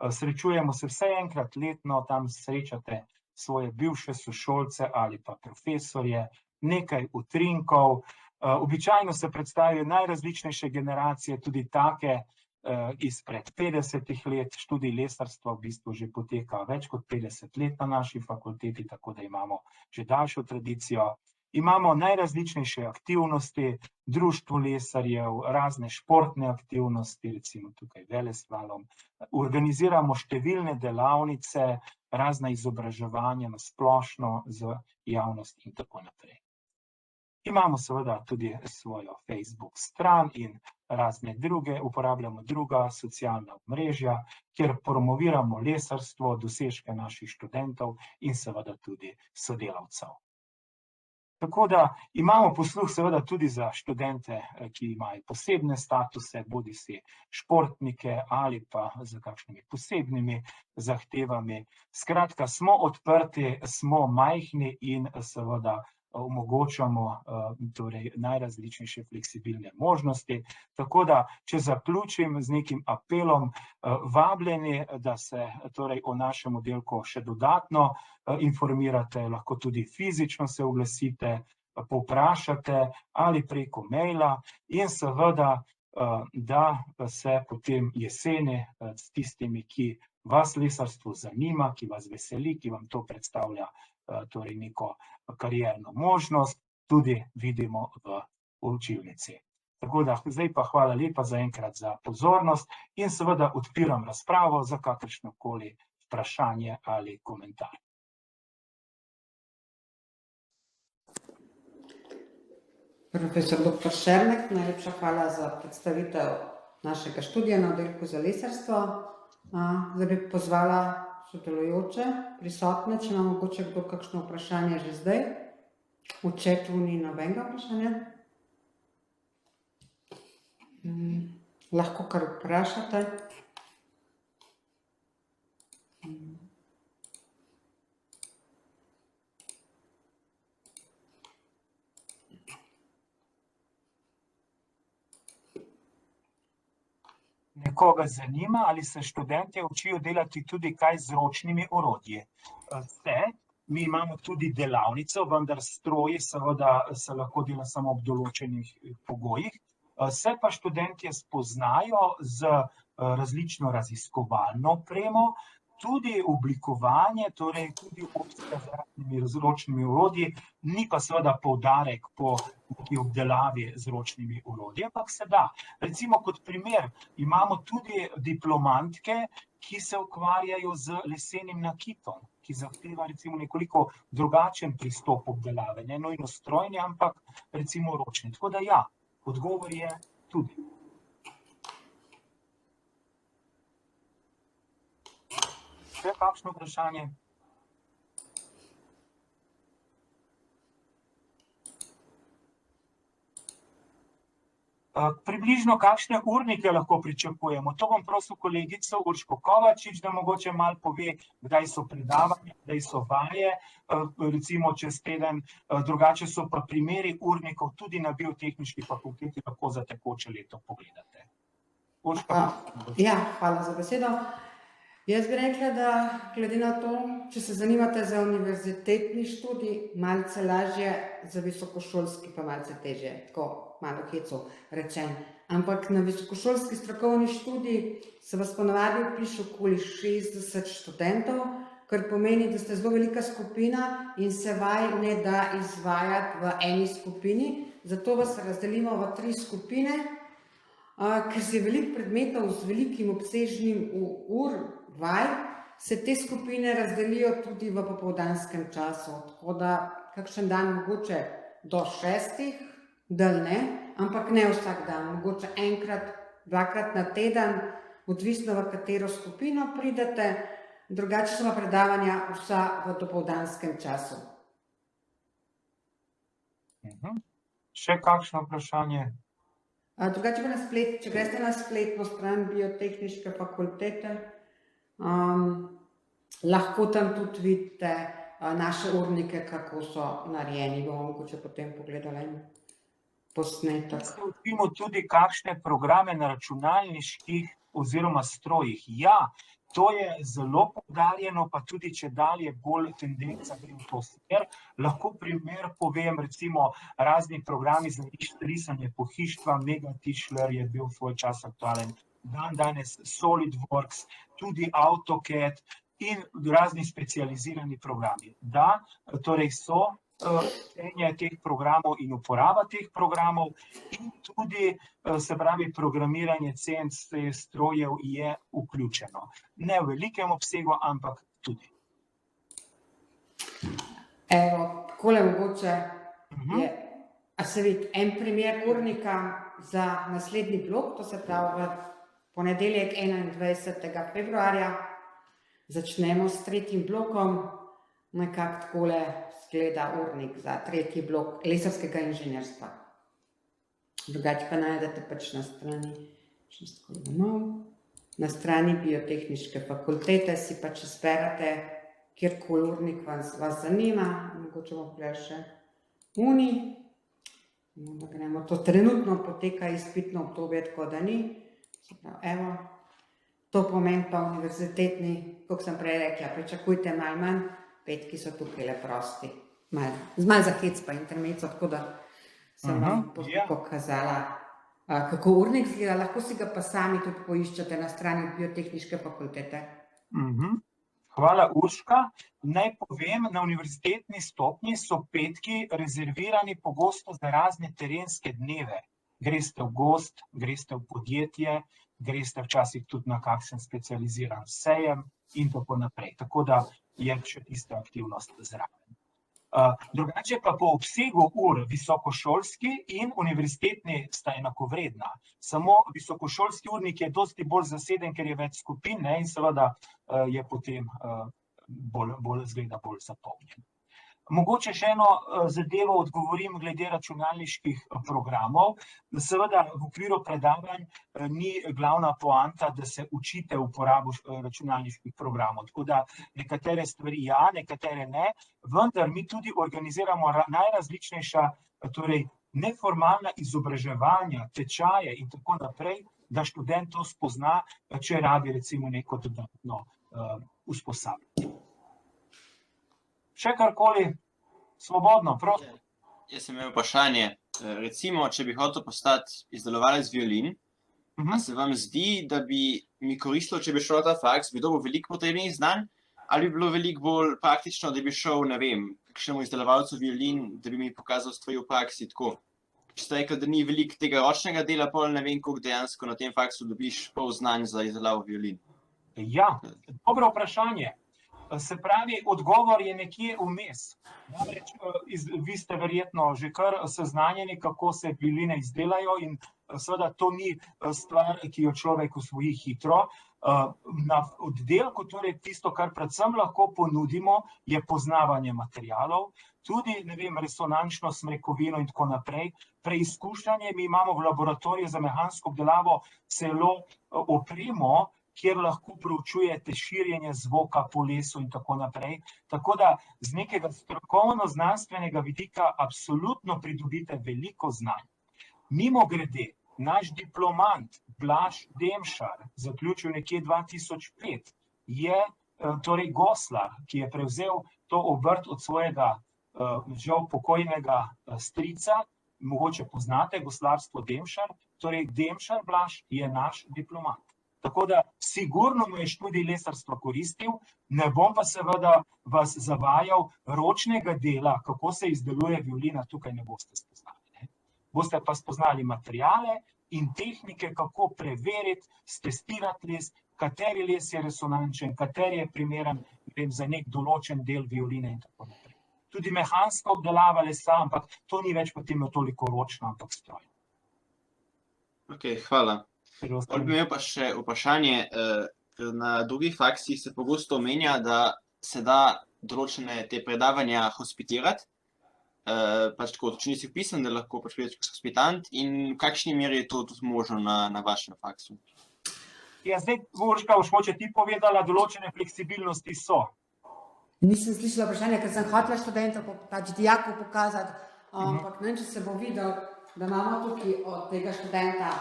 Srečujemo se vsaj enkrat letno, tam srečate svoje bivše sošolce ali pa profesorje, nekaj utrinkov. Običajno se predstavijo najrazličnejše generacije, tudi take izpred 50 let. Študij lesarstva v bistvu že poteka več kot 50 let na naši fakulteti, tako da imamo že daljšo tradicijo. Imamo najrazličnejše aktivnosti, društvo lesarjev, razne športne aktivnosti, recimo tukaj veleslalom. Organiziramo številne delavnice, razna izobraževanja na splošno z javnostjo in tako naprej. Imamo seveda tudi svojo Facebook stran in razne druge, uporabljamo druga socialna omrežja, kjer promoviramo lesarstvo, dosežke naših študentov in seveda tudi sodelavcev. Tako da imamo posluh seveda tudi za študente, ki imajo posebne statuse, bodisi športnike ali pa z kakšnimi posebnimi zahtevami. Skratka, smo odprti, smo majhni in seveda omogočamo torej najrazličnejše fleksibilne možnosti. Tako da, če zaključim z nekim apelom, vabljeni, da se torej o našem oddelku še dodatno informirate, lahko tudi fizično se oglasite, povprašate ali preko maila in seveda, da se potem jeseni s tistimi, ki vas lesarstvo zanima, ki vas veseli, ki vam to predstavlja torej neko karierno možnost, tudi vidimo v učilnici. Tako da zdaj pa hvala lepa zaenkrat za pozornost in seveda odpiram razpravo za kakršnokoli vprašanje ali komentar. Profesor dr. Šernek, najlepša hvala za predstavitev našega študija na oddelku za lesarstvo. Zdaj bi pozvala sodelujoče, prisotne, če ima mogoče kdo kakšno vprašanje že zdaj. V chatu ni nobenega vprašanja. Lahko kar vprašate. Nekoga zanima, ali se študentje učijo delati tudi kaj z ročnimi orodji. Mi imamo tudi delavnico, vendar stroji seveda se lahko dela samo ob določenih pogojih. Se pa študentje spoznajo z različno raziskovalno opremo, tudi oblikovanje, torej tudi opcija z raznimi ročnimi orodji, ni pa seveda poudarek po neki obdelavi z ročnimi orodji, ampak se da. Recimo kot primer imamo tudi diplomantke, ki se ukvarjajo z lesenim nakitom, ki zahteva recimo nekoliko drugačen pristop obdelave, ne nujno strojni, ampak recimo ročni. Tako da ja, odgovor je tudi. Še kakšno vprašanje? Približno kakšne urnike lahko pričakujemo? To bom prosil kolegico Urško Kovačič, da mogoče malo pove, kdaj so predavanja, kdaj so vaje, recimo čez teden, drugače so pa primeri urnikov tudi na Biotehniški fakulteti, lahko za tekoče leto pogledate. Urška. Ja, hvala za besedo. Jaz bi rekla, da glede na to, če se zanimate za univerzitetni študij, malce lažje, za visokošolski pa malce težje, tako malo heco rečem. Ampak na visokošolski strokovni študij se vas ponavadi vpiše okoli 60 študentov, kar pomeni, da ste zelo velika skupina in se vaj ne da izvajati v eni skupini. Zato vas razdelimo v 3 skupine, ker se je veliko predmetov z velikim obsežnim vaj, se te skupine razdelijo tudi v popoldanskem času. Tako da kakšen dan mogoče do 6, del ne, ampak ne vsak dan, mogoče enkrat, 2-krat na teden, odvisno v katero skupino pridete, drugače so predavanja vsa v dopoldanskem času. Še kakšno vprašanje? Drugače pa če greste na spletno stran Biotehniške fakultete, lahko tam tudi vidite naše urnike, kako so narejeni. Bomo mogoče potem pogledali posnetek. Se odvimo tudi kakšne programe na računalniških oziroma strojih. Ja, to je zelo poudarjeno, pa tudi čedalje bolj tendenca gre v to smer. Lahko primer povem, recimo razni programi za risanje pohištva, Megatišler je bil svoj čas aktualen, danes SolidWorks, tudi AutoCAD in razni specializirani programi. Da, torej so učenje teh programov in uporaba teh programov in tudi, se pravi, programiranje CNC strojev je vključeno. Ne v velikem obsegu, ampak tudi. Evo, takole mogoče je, a se vidi, en primer urnika za naslednji blok, to se pravi v ponedeljek 21. februarja. Začnemo s 3. blokom, nekako takole izgleda urnik za 3. blok lesarskega inženirstva. Drugače pa najdete pač na strani Biotehniške fakultete, si pač izberete, kjerkoli urnik vas zanima, mogoče bomo pogledali še uni. Da gremo, to trenutno poteka izpitno obdobje, tako da ni. Evo, to pomeni pa univerzitetni, kot sem prej rekla, pričakujte malo manj, petki so tukaj le prosti. Malo za hec pa intermezzo, tako da sem vam pokazala, kako urnik izgleda, lahko si ga pa sami tudi poiščete na strani Biotehniške fakultete. Hvala, Urška. Naj povem, na univerzitetni stopnji so petki rezervirani pogosto za razne terenske dneve. Greste v gozd, greste v podjetje, greste včasih tudi na kakšen specializiran sejem in tako naprej. Tako da je še tista aktivnost zraven. Drugače pa po obsegu ur visokošolski in univerzitetni sta enakovredna. Samo visokošolski urnik je dosti bolj zaseden, ker je več skupin, in seveda je potem izgleda bolj zapolnjen. Mogoče še eno zadevo odgovorim glede računalniških programov. Seveda v okviru predavanj ni glavna poanta, da se učite uporabo računalniških programov. Tako da nekatere stvari ja, nekatere ne, vendar mi tudi organiziramo najrazličnejša, torej neformalna izobraževanja, tečaje in tako naprej, da študent to spozna, če rabi recimo neko dodatno usposabljanje. Še karkoli, svobodno, prosim. Jaz sem imel vprašanje. Recimo, če bi hotel postati izdelovalec violin, se vam zdi, da bi mi koristilo, če bi šel na ta faks, bi dobil veliko potrebnih znanj, ali bi bilo veliko bolj praktično, da bi šel, ne vem, kakšnemu izdelovalcu violin, da bi mi pokazal stvari v praksi tako. Če ste rekli, da ni veliko tega ročnega dela, pol ne vem, koliko dejansko na tem faksu dobiš pol znanj za izdelavo violin. Ja, dobro vprašanje. Se pravi, odgovor je nekje vmes. Namreč, vi ste verjetno že kar seznanjeni, kako se violine izdelajo in seveda to ni stvar, ki jo človek usvoji hitro. Na oddelku, torej tisto, kar predvsem lahko ponudimo, je poznavanje materialov, tudi, ne vem, resonančno smrekovino in tako naprej, preizkušanje. Mi imamo v laboratoriju za mehansko obdelavo celo opremo, kjer lahko proučujete širjenje zvoka po lesu in tako naprej. Tako da z nekega strokovno-znanstvenega vidika absolutno pridobite veliko znanj. Mimogrede, naš diplomant Blaž Demšar, zaključil nekje 2005, je torej goslar, ki je prevzel to obrt od svojega žal pokojnega strica. Mogoče poznate goslarstvo Demšar, torej Demšar Blaž je naš diplomant. Tako da sigurno mu je študij lesarstva koristil, ne bom pa seveda vas zavajal ročnega dela, kako se izdeluje violina, tukaj ne boste spoznali. Boste pa spoznali materiale in tehnike, kako preveriti, stestirati les, kateri les je resonančen, kateri je primeren za nek določen del violine in tako naprej. Tudi mehanska obdelava lesa, ampak to ni več potem toliko ročno, ampak strojno. Ok, hvala. Bi imel pa še vprašanje, ker na drugih faksih se pogosto omenja, da se da določene te predavanja hospitirati, pač tako, če nisi vpisan, da lahko pač prideš kot hospitant, in v kakšni meri je to tudi možno na vašem faksu? Ja, zdaj, Urška, mogoče ti povedala, določene fleksibilnosti so. Nisem slišala vprašanja, ker sem hotela študentov, pač dijakov pokazati, ampak ne vem, če se bo videl, da imamo tukaj od tega študenta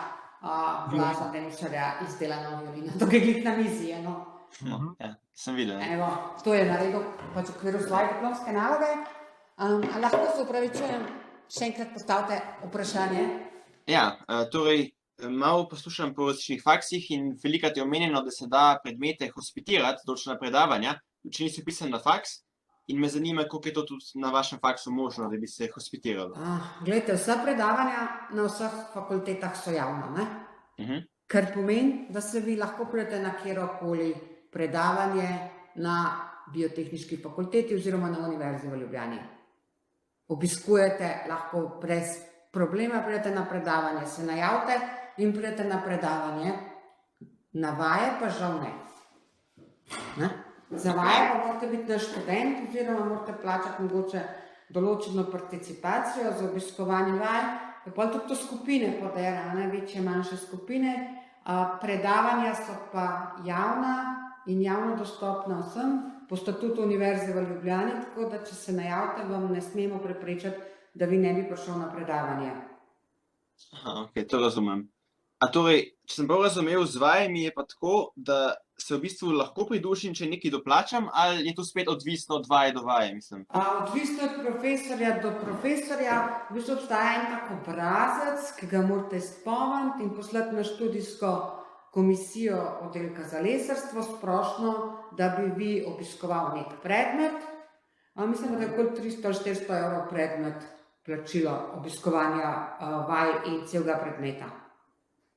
Blaža Demšarja izdelano violino. To je glih na mizi, no. Ja, sem videl. Evo, to je naredil pač v okviru svoje diplomske naloge. Lahko se upravičujem, še enkrat postavite vprašanje. Ja, torej, malo poslušam po različnih faksih in velikokrat je omenjeno, da se da predmete hospitirati, določena predavanja, če nisi vpisan na faks, in me zanima, koliko je to tudi na vašem faksu možno, da bi se hospitiralo. Glejte, vsa predavanja na vseh fakultetah so javna, ne? Kar pomeni, da se vi lahko pridete na kjerokoli predavanje na biotehniški fakulteti oziroma na Univerzi v Ljubljani. Obiskujete, lahko brez problema pridete na predavanje, se najavite in pridete na predavanje. Na vaje pa žal ne. Za vaje pa morate biti naš študent oziroma morate plačati mogoče določeno participacijo za obiskovanje vaj, pa tudi to skupine podera, večje, manjše skupine. Predavanja so pa javna in javno dostopna vsem po statutu Univerze v Ljubljani, tako da če se najavite, vam ne smemo preprečiti, da vi ne bi prišel na predavanje. Ok, to razumem. A torej, če sem prav razumel, z vajami je pa tako, da se v bistvu lahko pridružim, če nekaj doplačam, ali je to spet odvisno od vaje do vaje, mislim? Odvisno od profesorja do profesorja. V bistvu obstaja en tak obrazec, ki ga morate izpolniti in poslati na študijsko komisijo oddelka za lesarstvo splošno, da bi vi obiskoval nek predmet. Mislim, da je okoli 300-400 evrov predmet plačilo obiskovanja vaj in celega predmeta.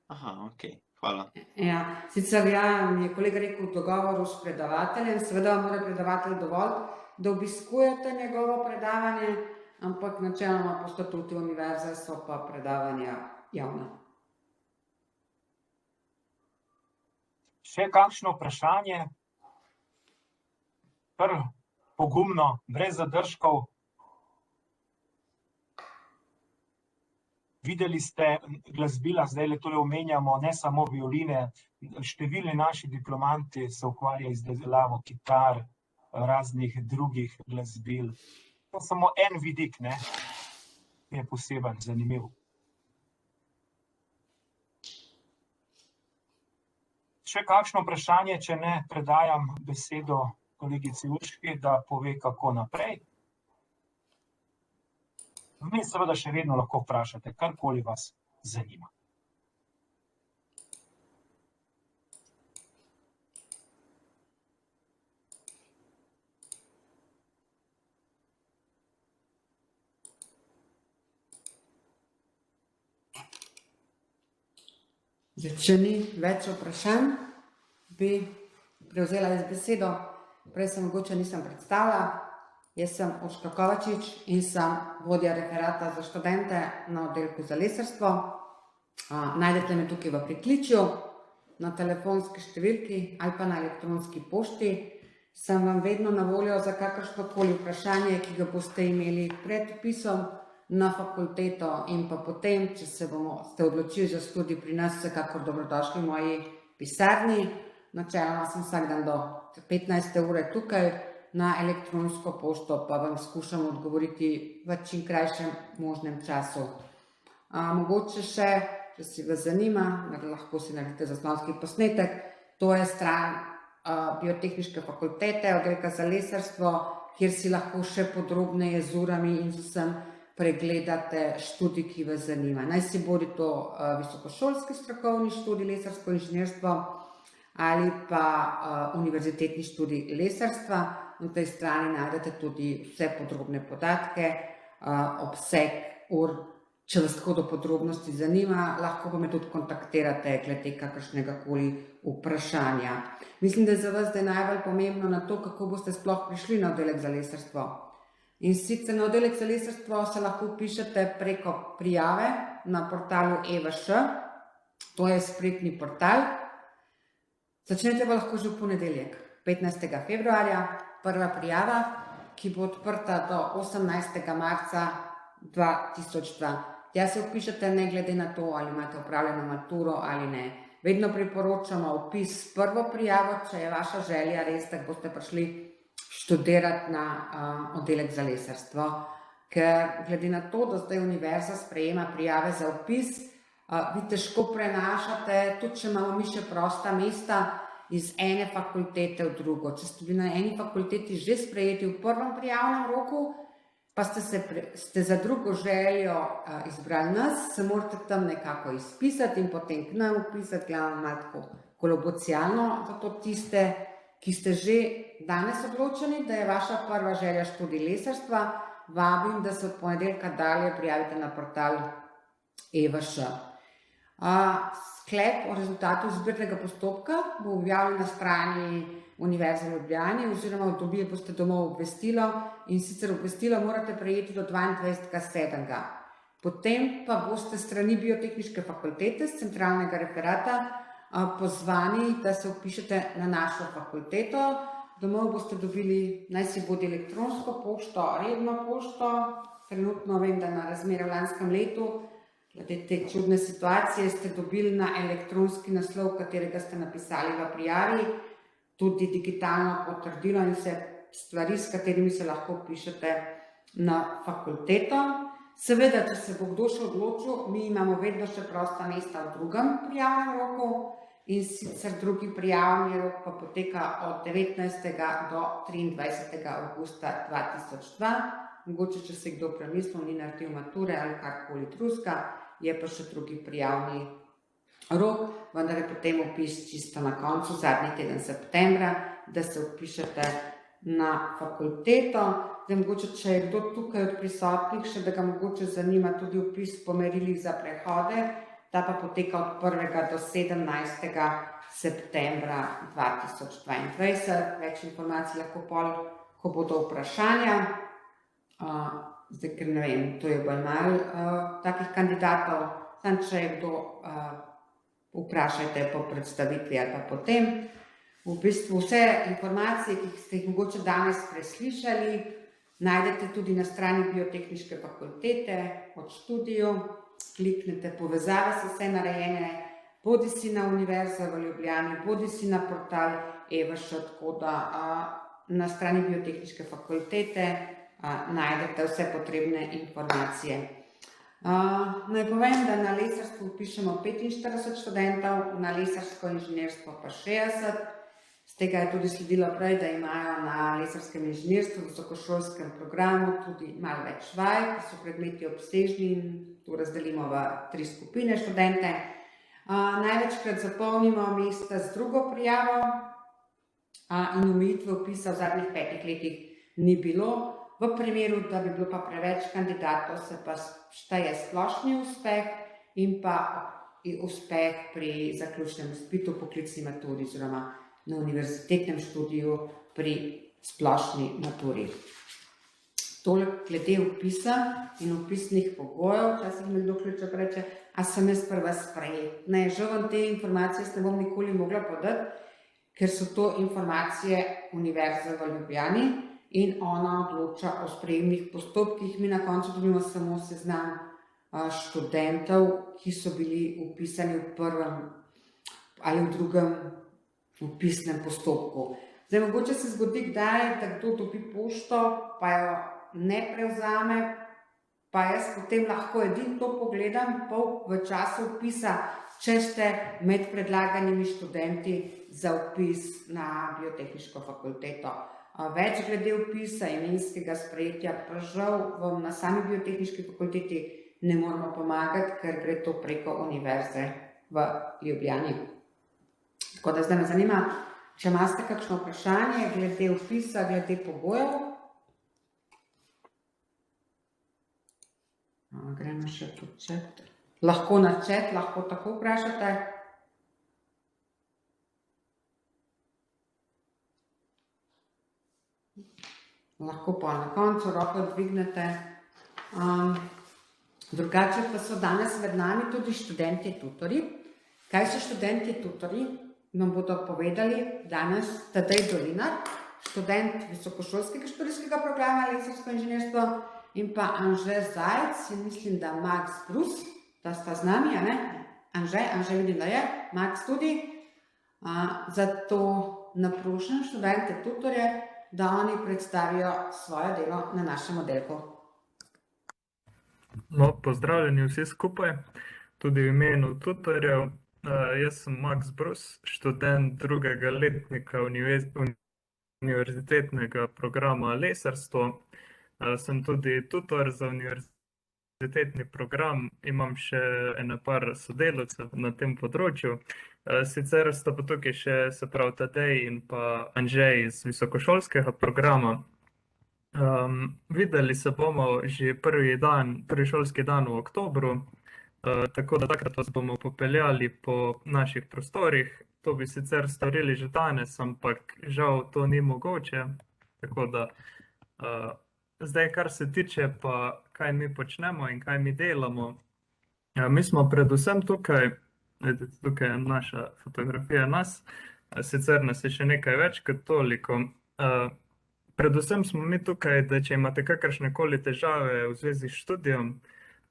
Aha, ok, hvala. Ja, sicer mi je kolega rekel v dogovoru s predavateljem, seveda vam mora predavatelj dovolj, da obiskujete njegovo predavanje, ampak načeloma po statutu univerze so pa predavanja javna. Še kakšno vprašanje? Pogumno, brez zadržkov. Videli ste glasbila, zdaj le tole omenjamo, ne samo violine, številni naši diplomanti se ukvarjajo z izdelavo kitar, raznih drugih glasbil. To je samo en vidik, ne, je poseben, zanimiv. Še kakšno vprašanje, če ne, predajam besedo kolegici Urški, da pove, kako naprej. Mi seveda še vedno lahko vprašate, karkoli vas zanima. Če ni več vprašanj, bi prevzela jaz besedo. Prej se mogoče nisem predstavila. Jaz sem Urška Kovačič in sem vodja referata za študente na oddelku za lesarstvo. Najdete me tukaj v prikličju, na telefonski številki ali pa na elektronski pošti. Sem vam vedno na voljo za kakršnokoli vprašanje, ki ga boste imeli pred vpisom na fakulteto in pa potem, če ste odločili za študij pri nas, vsekakor dobrodošli v moji pisarni. Načeloma sem vsak dan do 15. ure tukaj, na elektronsko pošto pa vam skušam odgovoriti v čim krajšem možnem času. Mogoče še, če si vas zanima, lahko si naredite zaslonski posnetek, to je stran Biotehniške fakultete, oddelka za lesarstvo, kjer si lahko še podrobneje z urami in vsem pregledate študij, ki vas zanima. Naj si bodi to visokošolski strokovni študij lesarsko inženirstvo ali pa univerzitetni študij lesarstva. Na tej strani najdete tudi vse podrobne podatke, obseg ur. Če vas tako do podrobnosti zanima, lahko pa me tudi kontaktirate glede kakršnega koli vprašanja. Mislim, da je za vas zdaj najbolj pomembno na to, kako boste sploh prišli na oddelek za lesarstvo. In sicer na oddelek za lesarstvo se lahko vpišete preko prijave na portalu EVŠ, to je spletni portal. Začnete pa lahko že v ponedeljek, 15. februarja, prva prijava, ki bo odprta do 18. marca 2002. Tja se vpišete ne glede na to, ali imate opravljeno maturo ali ne. Vedno priporočamo vpis s prvo prijavo, če je vaša želja res, da boste prišli študirati na oddelek za lesarstvo. Ker glede na to, da zdaj univerza sprejema prijave za vpis, vi težko prenašate, tudi če imamo mi še prosta mesta, iz ene fakultete v drugo. Če ste bili na eni fakulteti že sprejeti v prvem prijavnem roku, pa ste za drugo željo izbrali nas, se morate tam nekako izpisati in potem k nam vpisati, glavno malo tako kolobocialno, zato tiste, ki ste že danes odločeni, da je vaša prva želja študij lesarstva, vabim, da se od ponedeljka dalje prijavite na portal EVŠ. Sklep o rezultatu izbirnega postopka bo objavljen na strani Univerze v Ljubljani oziroma dobili boste domov obvestilo in sicer obvestilo morate prejeti do 22.7. Potem pa boste strani Biotehniške fakultete z centralnega referata pozvani, da se vpišete na našo fakulteto. Domov boste dobili naj si bodi elektronsko pošto, redno pošto. Trenutno vem, da na razmere v lanskem letu, glede te čudne situacije, ste dobili na elektronski naslov, katerega ste napisali v prijavi, tudi digitalno potrdilo in vse stvari, s katerimi se lahko vpišete na fakulteto. Seveda, če se bo kdo še odločil, mi imamo vedno še prosta mesta v drugem prijavnem roku in sicer drugi prijavni rok pa poteka od 19. do 23. avgusta 2002. Mogoče, če se kdo premislil, ni naredil mature ali karkoli drugega, je pa še drugi prijavni rok, vendar je potem vpis čisto na koncu, zadnji teden septembra, da se vpišete na fakulteto. Zdaj, mogoče, če je kdo tukaj od prisotnih, še da ga mogoče zanima tudi vpis po merilih za prehode, ta pa poteka od 1. do 17. septembra 2022. Več informacij lahko pol, ko bodo vprašanja. Zdaj, ker ne vem, to je bolj malo takih kandidatov, tam če je kdo, vprašajte po predstavitvi ali pa potem. V bistvu vse informacije, ki ste jih mogoče danes preslišali, najdete tudi na strani Biotehniške fakultete od študiju. Kliknete povezave, so vse narejene, bodi si na Univerzo v Ljubljani, bodi si na portal EVŠ, tako da na strani Biotehniške fakultete najdete vse potrebne informacije. Naj povem, da na lesarstvo vpišemo 45 študentov, na lesarsko inženirstvo pa 60. Z tega je tudi sledilo prej, da imajo na lesarskem inženirstvu v visokošolskem programu tudi malo več vaj, ki so predmeti obsežni in tu razdelimo v 3 skupine študente. Največkrat zapolnimo mesta z drugo prijavo in omejitve vpisa v zadnjih 5 letih ni bilo. V primeru, da bi bilo pa preveč kandidatov, se pa šteje splošni uspeh in pa uspeh pri zaključnem izpitu, poklicni maturi oziroma na univerzitetnem študiju pri splošni maturi. tole glede vpisa in vpisnih pogojev, včasih me kdo kliče pa reče, a sem jaz prva sprejet. Ne, žal vam te informacije ne bom nikoli mogla podati, ker so to informacije Univerze v Ljubljani in ona odloča o sprejemnih postopkih. Mi na koncu dobimo samo seznam študentov, ki so bili vpisani v prvem ali v drugem vpisnem postopku. Zdaj, mogoče se zgodi kdaj, da kdo dobi pošto, pa jo ne prevzame, pa jaz potem lahko edino to pogledam v času vpisa, če ste med predlaganimi študenti za vpis na biotehniško fakulteto. Več glede vpisa imenskega sprejetja, pa žal vam na sami biotehniški fakulteti ne moramo pomagati, ker gre to preko Univerze v Ljubljani. Tako da zdaj me zanima, če imate kakšno vprašanje glede vpisa, glede pogojev. Gremo še po chat. Lahko na chat, lahko tako vprašate. Lahko pa na koncu roko dvignete. Drugače pa so danes med nami tudi študenti tutorji. Kaj so študenti tutorji? Nam bodo povedali danes Tadej Dolinar, študent visokošolskega študijskega programa lesarsko inženirstvo, in pa Anže Zajec, in mislim, da Max Brus, da sta z nami, a ne? Anže vidim, da je, Max tudi. Zato naprošam študente tutorje, da oni predstavijo svoje delo na našem oddelku. No, pozdravljeni vsi skupaj, tudi v imenu tutorjev. Jaz sem Max Brus, študent drugega letnika univerzitetnega programa lesarstvo. Sem tudi tutor za univerzitetni program, imam še ene par sodelavcev na tem področju. Sicer sta pa tukaj še, se pravi, Tadej in pa Anžej iz visokošolskega programa. Videli se bomo že prvi šolski dan v oktobru, tako da takrat vas bomo popeljali po naših prostorih. To bi sicer storili že danes, ampak žal to ni mogoče. Tako da zdaj, kar se tiče pa, kaj mi počnemo in kaj mi delamo. Mi smo predvsem tukaj je naša fotografija nas, sicer nas je še nekaj več kot toliko. Predvsem smo mi tukaj, da če imate kakršnekoli težave v zvezi s študijom,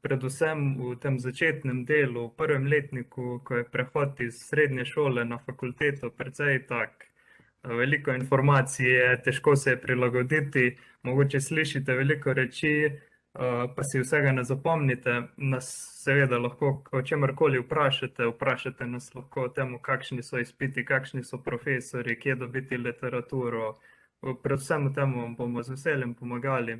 predvsem v tem začetnem delu, v prvem letniku, ko je prehod iz srednje šole na fakulteto, precej tak. Veliko informacij je, težko se je prilagoditi, mogoče slišite veliko reči, pa si vsega ne zapomnite. Nas seveda lahko o čemarkoli vprašate nas lahko o tem, kakšni so izpiti, kakšni so profesori, kje dobiti literaturo. Predvsem v tem bomo z veseljem pomagali.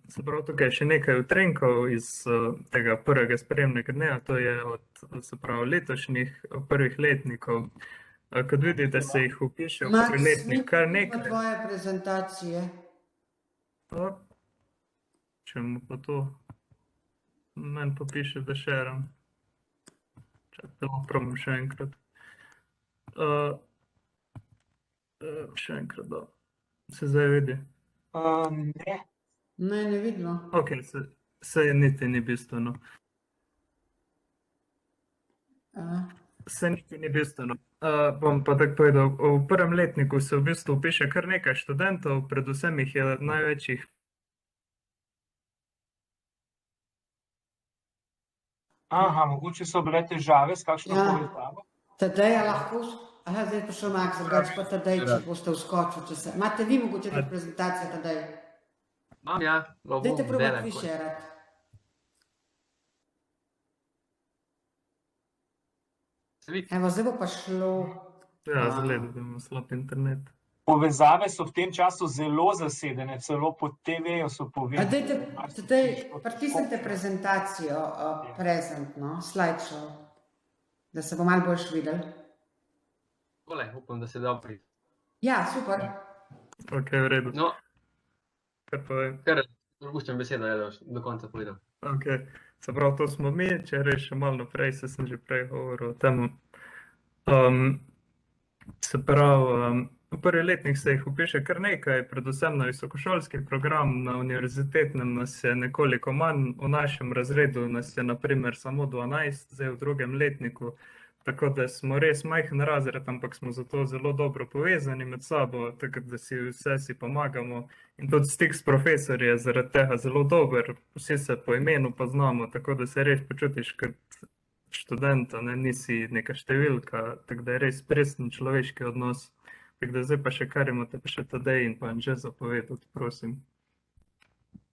Se pravi, tukaj je še nekaj utrenkov iz tega prvega sprejemnega dneva, to je od, se pravi, letošnjih prvih letnikov. Kot vidite, se jih vpiše v prvi letnik kar nekaj. Max, tvoje prezentacije. Če mu pa to meni pa piše, da šeram. Čakaj, da probam še enkrat. Še enkrat, da se zdaj vidi. Ne. Ne vidimo. Ok, se niti ni bistveno. Se niti ni bistveno. Bom pa tako povedal, v prvem letniku se v bistvu vpiše kar nekaj študentov, predvsem jih je največjih. Mogoče so bile težave s kakšno povezavo? Tadej, lahko... zdaj pa še Max, drugače pa Tadej, če boste vskočili, če se... Imate vi mogoče tudi prezentacijo, Tadej? Imam, ja. Dajte probati vi šerat. Evo, zdaj bo pa šlo... Ja, zgleda, da imamo slab internet. Povezave so v tem času zelo zasedene, celo po TV-ju so povedali. Dajte, Tadej, pritisnite prezentacijo, present, slideshow, da se bo malo boljš videl. Tole, upam, da se da priti. Ja, super. Ok, v redu. No, Kar prepuščam besedo, da do konca povedal. Ok, se pravi, to smo mi, če res še malo naprej, sem že prej govoril o tem. Se pravi, V prvi letnik se jih vpiše kar nekaj, predvsem na visokošolski program, na univerzitetnem nas je nekoliko manj, v našem razredu nas je na primer samo 12, zdaj v drugem letniku, tako da smo res majhen razred, ampak smo zato zelo dobro povezani med sabo, tako da si pomagamo in tudi stik s profesorji je zaradi tega zelo dober, vsi se po imenu poznamo, tako da se res počutiš kot študenta, ne, nisi neka številka, tako da je res pristen človeški odnos. Tako da zdaj pa še kar imate pa še Tadej in pa Anže zapovedati, prosim.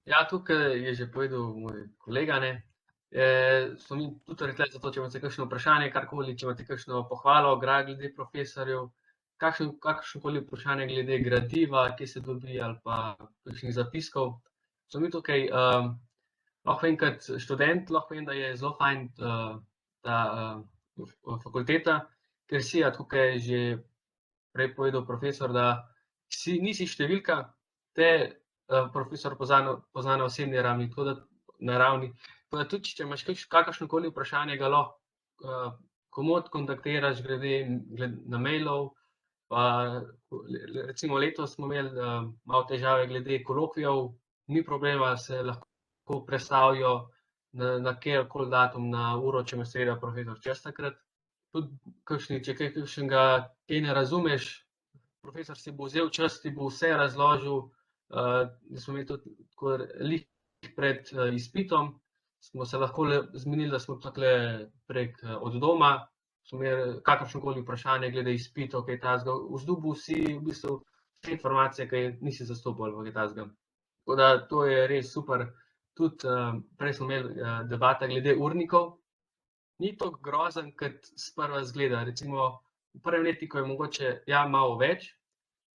Ja, tukaj je že povedal moj kolega, ne. So mi tudi rekli za to, če imate kakšno vprašanje, karkoli, če imate kakšno pohvalo, glede profesorjev, kakršnokoli vprašanje glede gradiva, kje se dobi ali pa kakšnih zapiskov. So mi tukaj, lahko vem kot študent, lahko vem, da je zelo fajn ta fakulteta, ker si je tukaj že prej povedal profesor, da nisi številka, te profesor pozna na osebni ravni, tako da tudi, če imaš kakršnokoli vprašanje, ga lahko komot kontaktiraš glede na mailov, pa recimo letos smo imeli malo težave glede kolokvijev, ni problema, se lahko prestavijo na kjerkoli datum, na uro, če me seveda profesor čas takrat. Tudi če kakšnega kaj ne razumeš, profesor si bo vzel čas, ti bo vse razložil, da smo imeli tudi tako lih pred izpitom, smo se lahko zmenili, da smo takole prek od doma, smo imeli kakršnokoli vprašanje glede izpitov, kaj takega, vzdobil si v bistvu vse informacije, ki nisi zastopal v kaj takega. Tako da to je res super. Tudi prej smo imeli debata glede urnikov, ni tako grozen, kot sprva izgleda. Recimo v prvem letniku je mogoče malo več,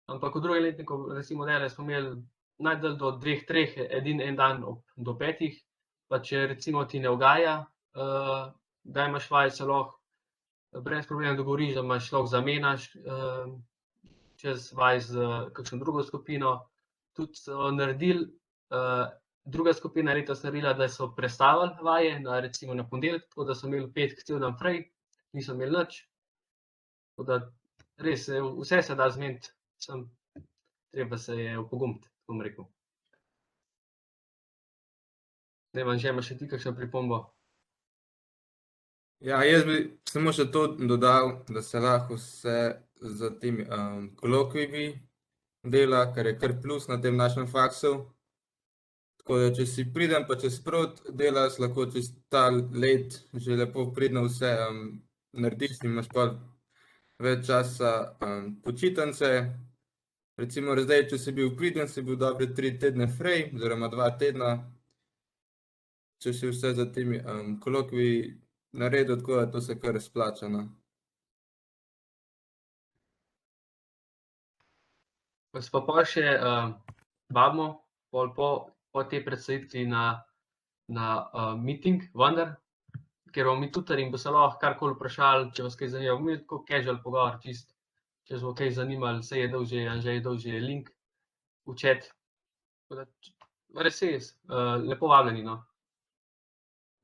ampak v drugem letniku, recimo smo imeli najdalj do 2-3, en dan do 5, pa če recimo ti ne ugaja, da imaš vaje, se lahko brez problema dogovoriš, da imaš lahko zamenjaš čez vaj z kakšno drugo skupino. Tudi so naredili, druga skupina letos naredila, da so prestavili vaje, recimo na ponedeljek, tako da so imeli v petek cel dan prej, niso imeli nič. Tako da res, vse se da zmeniti, samo treba se je opogumiti, bom rekel. Ne vem, Anže, imaš še ti kakšno pripombo? Ja, jaz bi samo še to dodal, da se lahko vse za temi kolokviji dela, kar je kar plus na tem našem faksu. Tako da, če si pridem pa čez sprot delaš, lahko čez ta let že lepo pridno vse narediš in imaš pa več časa počitnice. Recimo zdaj, če si bil priden, si bil dobre 3 tedne fraj, oziroma 2 tedna, če si vse za temi kolokviji naredil, tako da to se kar splača, no. Vas pa pol še vabimo po tej predstavitvi na meeting, vendar, ker bomo mi tutorji in bo se lahko karkoli vprašali, če vas kaj zanima, bomo imeli tako casual pogovor, čisto, če vas bo kaj zanimalo, saj je dal že, Anže je dal že link v chat. Tako da res, lepo vabljeni, no.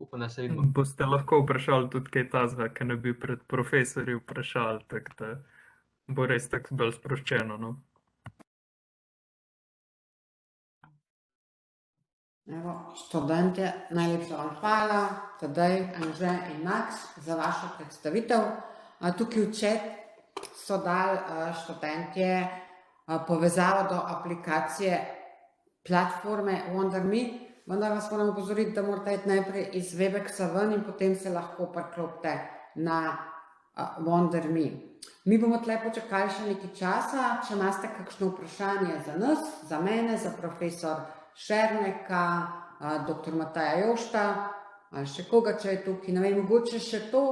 Upam, da se vidimo. Boste lahko vprašali tudi kaj takega, ki ne bi pred profesorji vprašali, tako da bo res tako bolj sproščeno, no. Evo, študentje, najlepša vam hvala, Tadej, Anže in Max, za vašo predstavitev. Tukaj v chat so dali študentje povezavo do aplikacije platforme WonderMe, vendar vas moram opozoriti, da morate iti najprej iz Webexa ven in potem se lahko priklopite na WonderMe. Mi bomo tle počakali še nekaj časa, če imate kakšno vprašanje za nas, za mene, za profesor Šerneka, dr. Mateja Jošta, ali še koga, če je tukaj, ne vem, mogoče še to,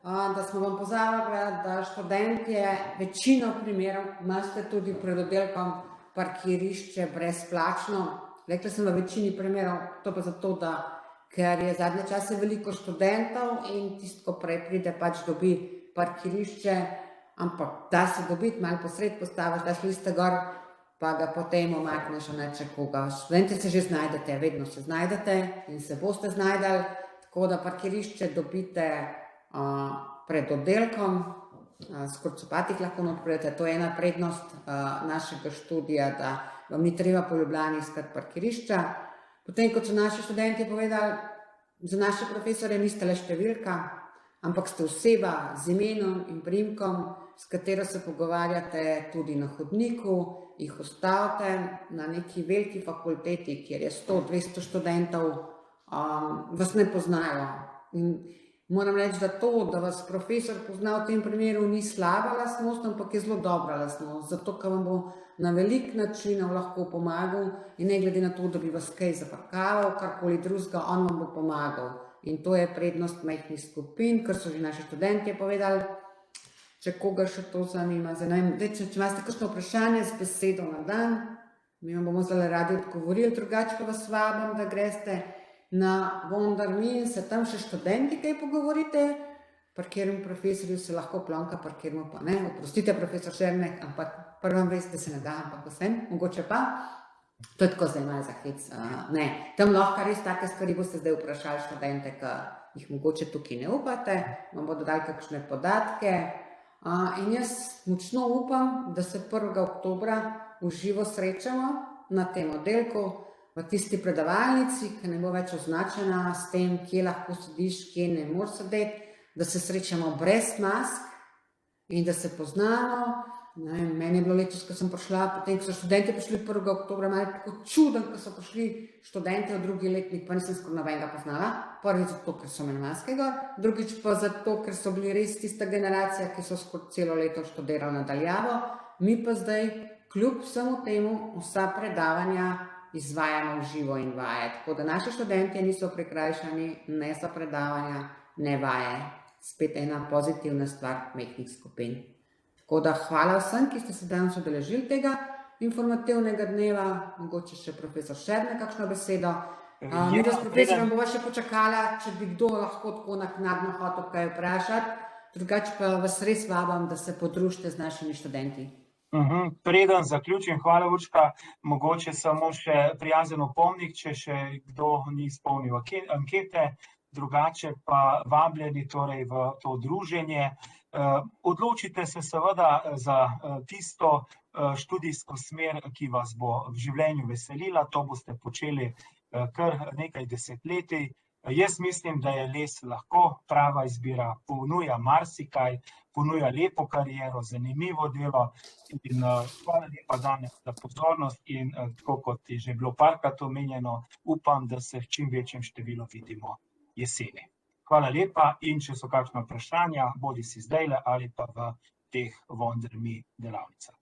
da smo vam pozabili, da študentje večino primerov imate tudi pred oddelkom parkirišče brezplačno. Rekla sem v večini primerov, to pa zato, da ker je zadnje čase veliko študentov in tisto, ko prej pride, pač dobi parkirišče, ampak da se dobiti, malo posred postaviš, daš liste gor, pa ga potem omakneš v neče koga. Študenti se že znajdete, vedno se znajdete in se boste znajdali, tako da parkirišče dobite pred oddelkom skorcopatih lahko odprete. To je ena prednost našega študija, da vam ni treba po Ljubljani iskati parkirišča. Potem, kot so naši študenti povedali, za naše profesorje niste le številka, ampak ste oseba z imenom in priimkom, s katero se pogovarjate tudi na hodniku, jih ostavite na neki veliki fakulteti, kjer je 100-200 študentov, vas ne poznajo. In moram reči, da to, da vas profesor pozna v tem primeru, ni slaba lastnost, ampak je zelo dobra lastnost, zato ker vam bo na velik načinov lahko pomagal in ne glede na to, da bi vas kaj zaparkaval, karkoli drugega, on vam bo pomagal. In to je prednost majhnih skupin, ker so že naši študenti povedali, če koga še to zanima. Zdaj, ne vem, če imate kakšno vprašanje z besedo na dan, mi vam bomo zelo radi odgovorili, drugače pa vas vabim, da greste na Wonderme in se tam še študenti kaj pogovorite. Parkirnemu profesorju se lahko plonka, parkiramo pa ne. Oprostite, profesor Šernek, ampak prvo veste, se ne da, ampak vsem, mogoče pa. To je tako zdaj malo za hec. Ne, tam lahko res take stvari boste zdaj vprašali študente, ki jih mogoče tukaj ne upate, vam bodo dali kakšne podatke. In jaz močno upam, da se 1. oktobra v živo srečamo na tem oddelku, v tisti predavalnici, ki ne bo več označena s tem, kje lahko sediš, kje ne moraš sedeti, da se srečamo brez mask in da se poznamo. Meni je bilo letos, ko sem prišla, potem, ko so študenti prišli 1. oktobra, malo tako čuden, ko so prišli študenti v drugi letnik, pa nisem skoraj nobenega poznala. Prvič zato, ker so imeli maske gor, drugič pa zato, ker so bili res tista generacija, ki so skoraj celo leto študirali nadaljavo. Mi pa zdaj, kljub vsemu temu, vsa predavanja izvajamo v živo in vaje. Tako da naši študenti niso prikrajšani ne za predavanja, ne vaje. Spet ena pozitivna stvar majhnih skupin. Tako da hvala vsem, ki ste se danes udeležili tega informativnega dneva. Mogoče še profesor Šernek kakšno besedo. Mi s profesorom bova še počakala, če bi kdo lahko tako naknadno hotel kaj vprašati. Drugače pa vas res vabim, da se podružite z našimi študenti. Preden zaključim, hvala Urška, mogoče samo še prijazen opomnik, če še kdo ni izpolnil ankete, drugače pa vabljeni torej v to druženje. Odločite se seveda za tisto študijsko smer, ki vas bo v življenju veselila, to boste počeli kar nekaj desetletij. Jaz mislim, da je les lahko prava izbira, ponuja marsikaj, ponuja lepo kariero, zanimivo delo in hvala lepa danes za pozornost in tako kot je že bilo parkrat omenjeno, upam, da se v čim večjem številu vidimo jeseni. Hvala lepa in če so kakšna vprašanja, bodi si zdajle ali pa v teh Wonderme delavnicah.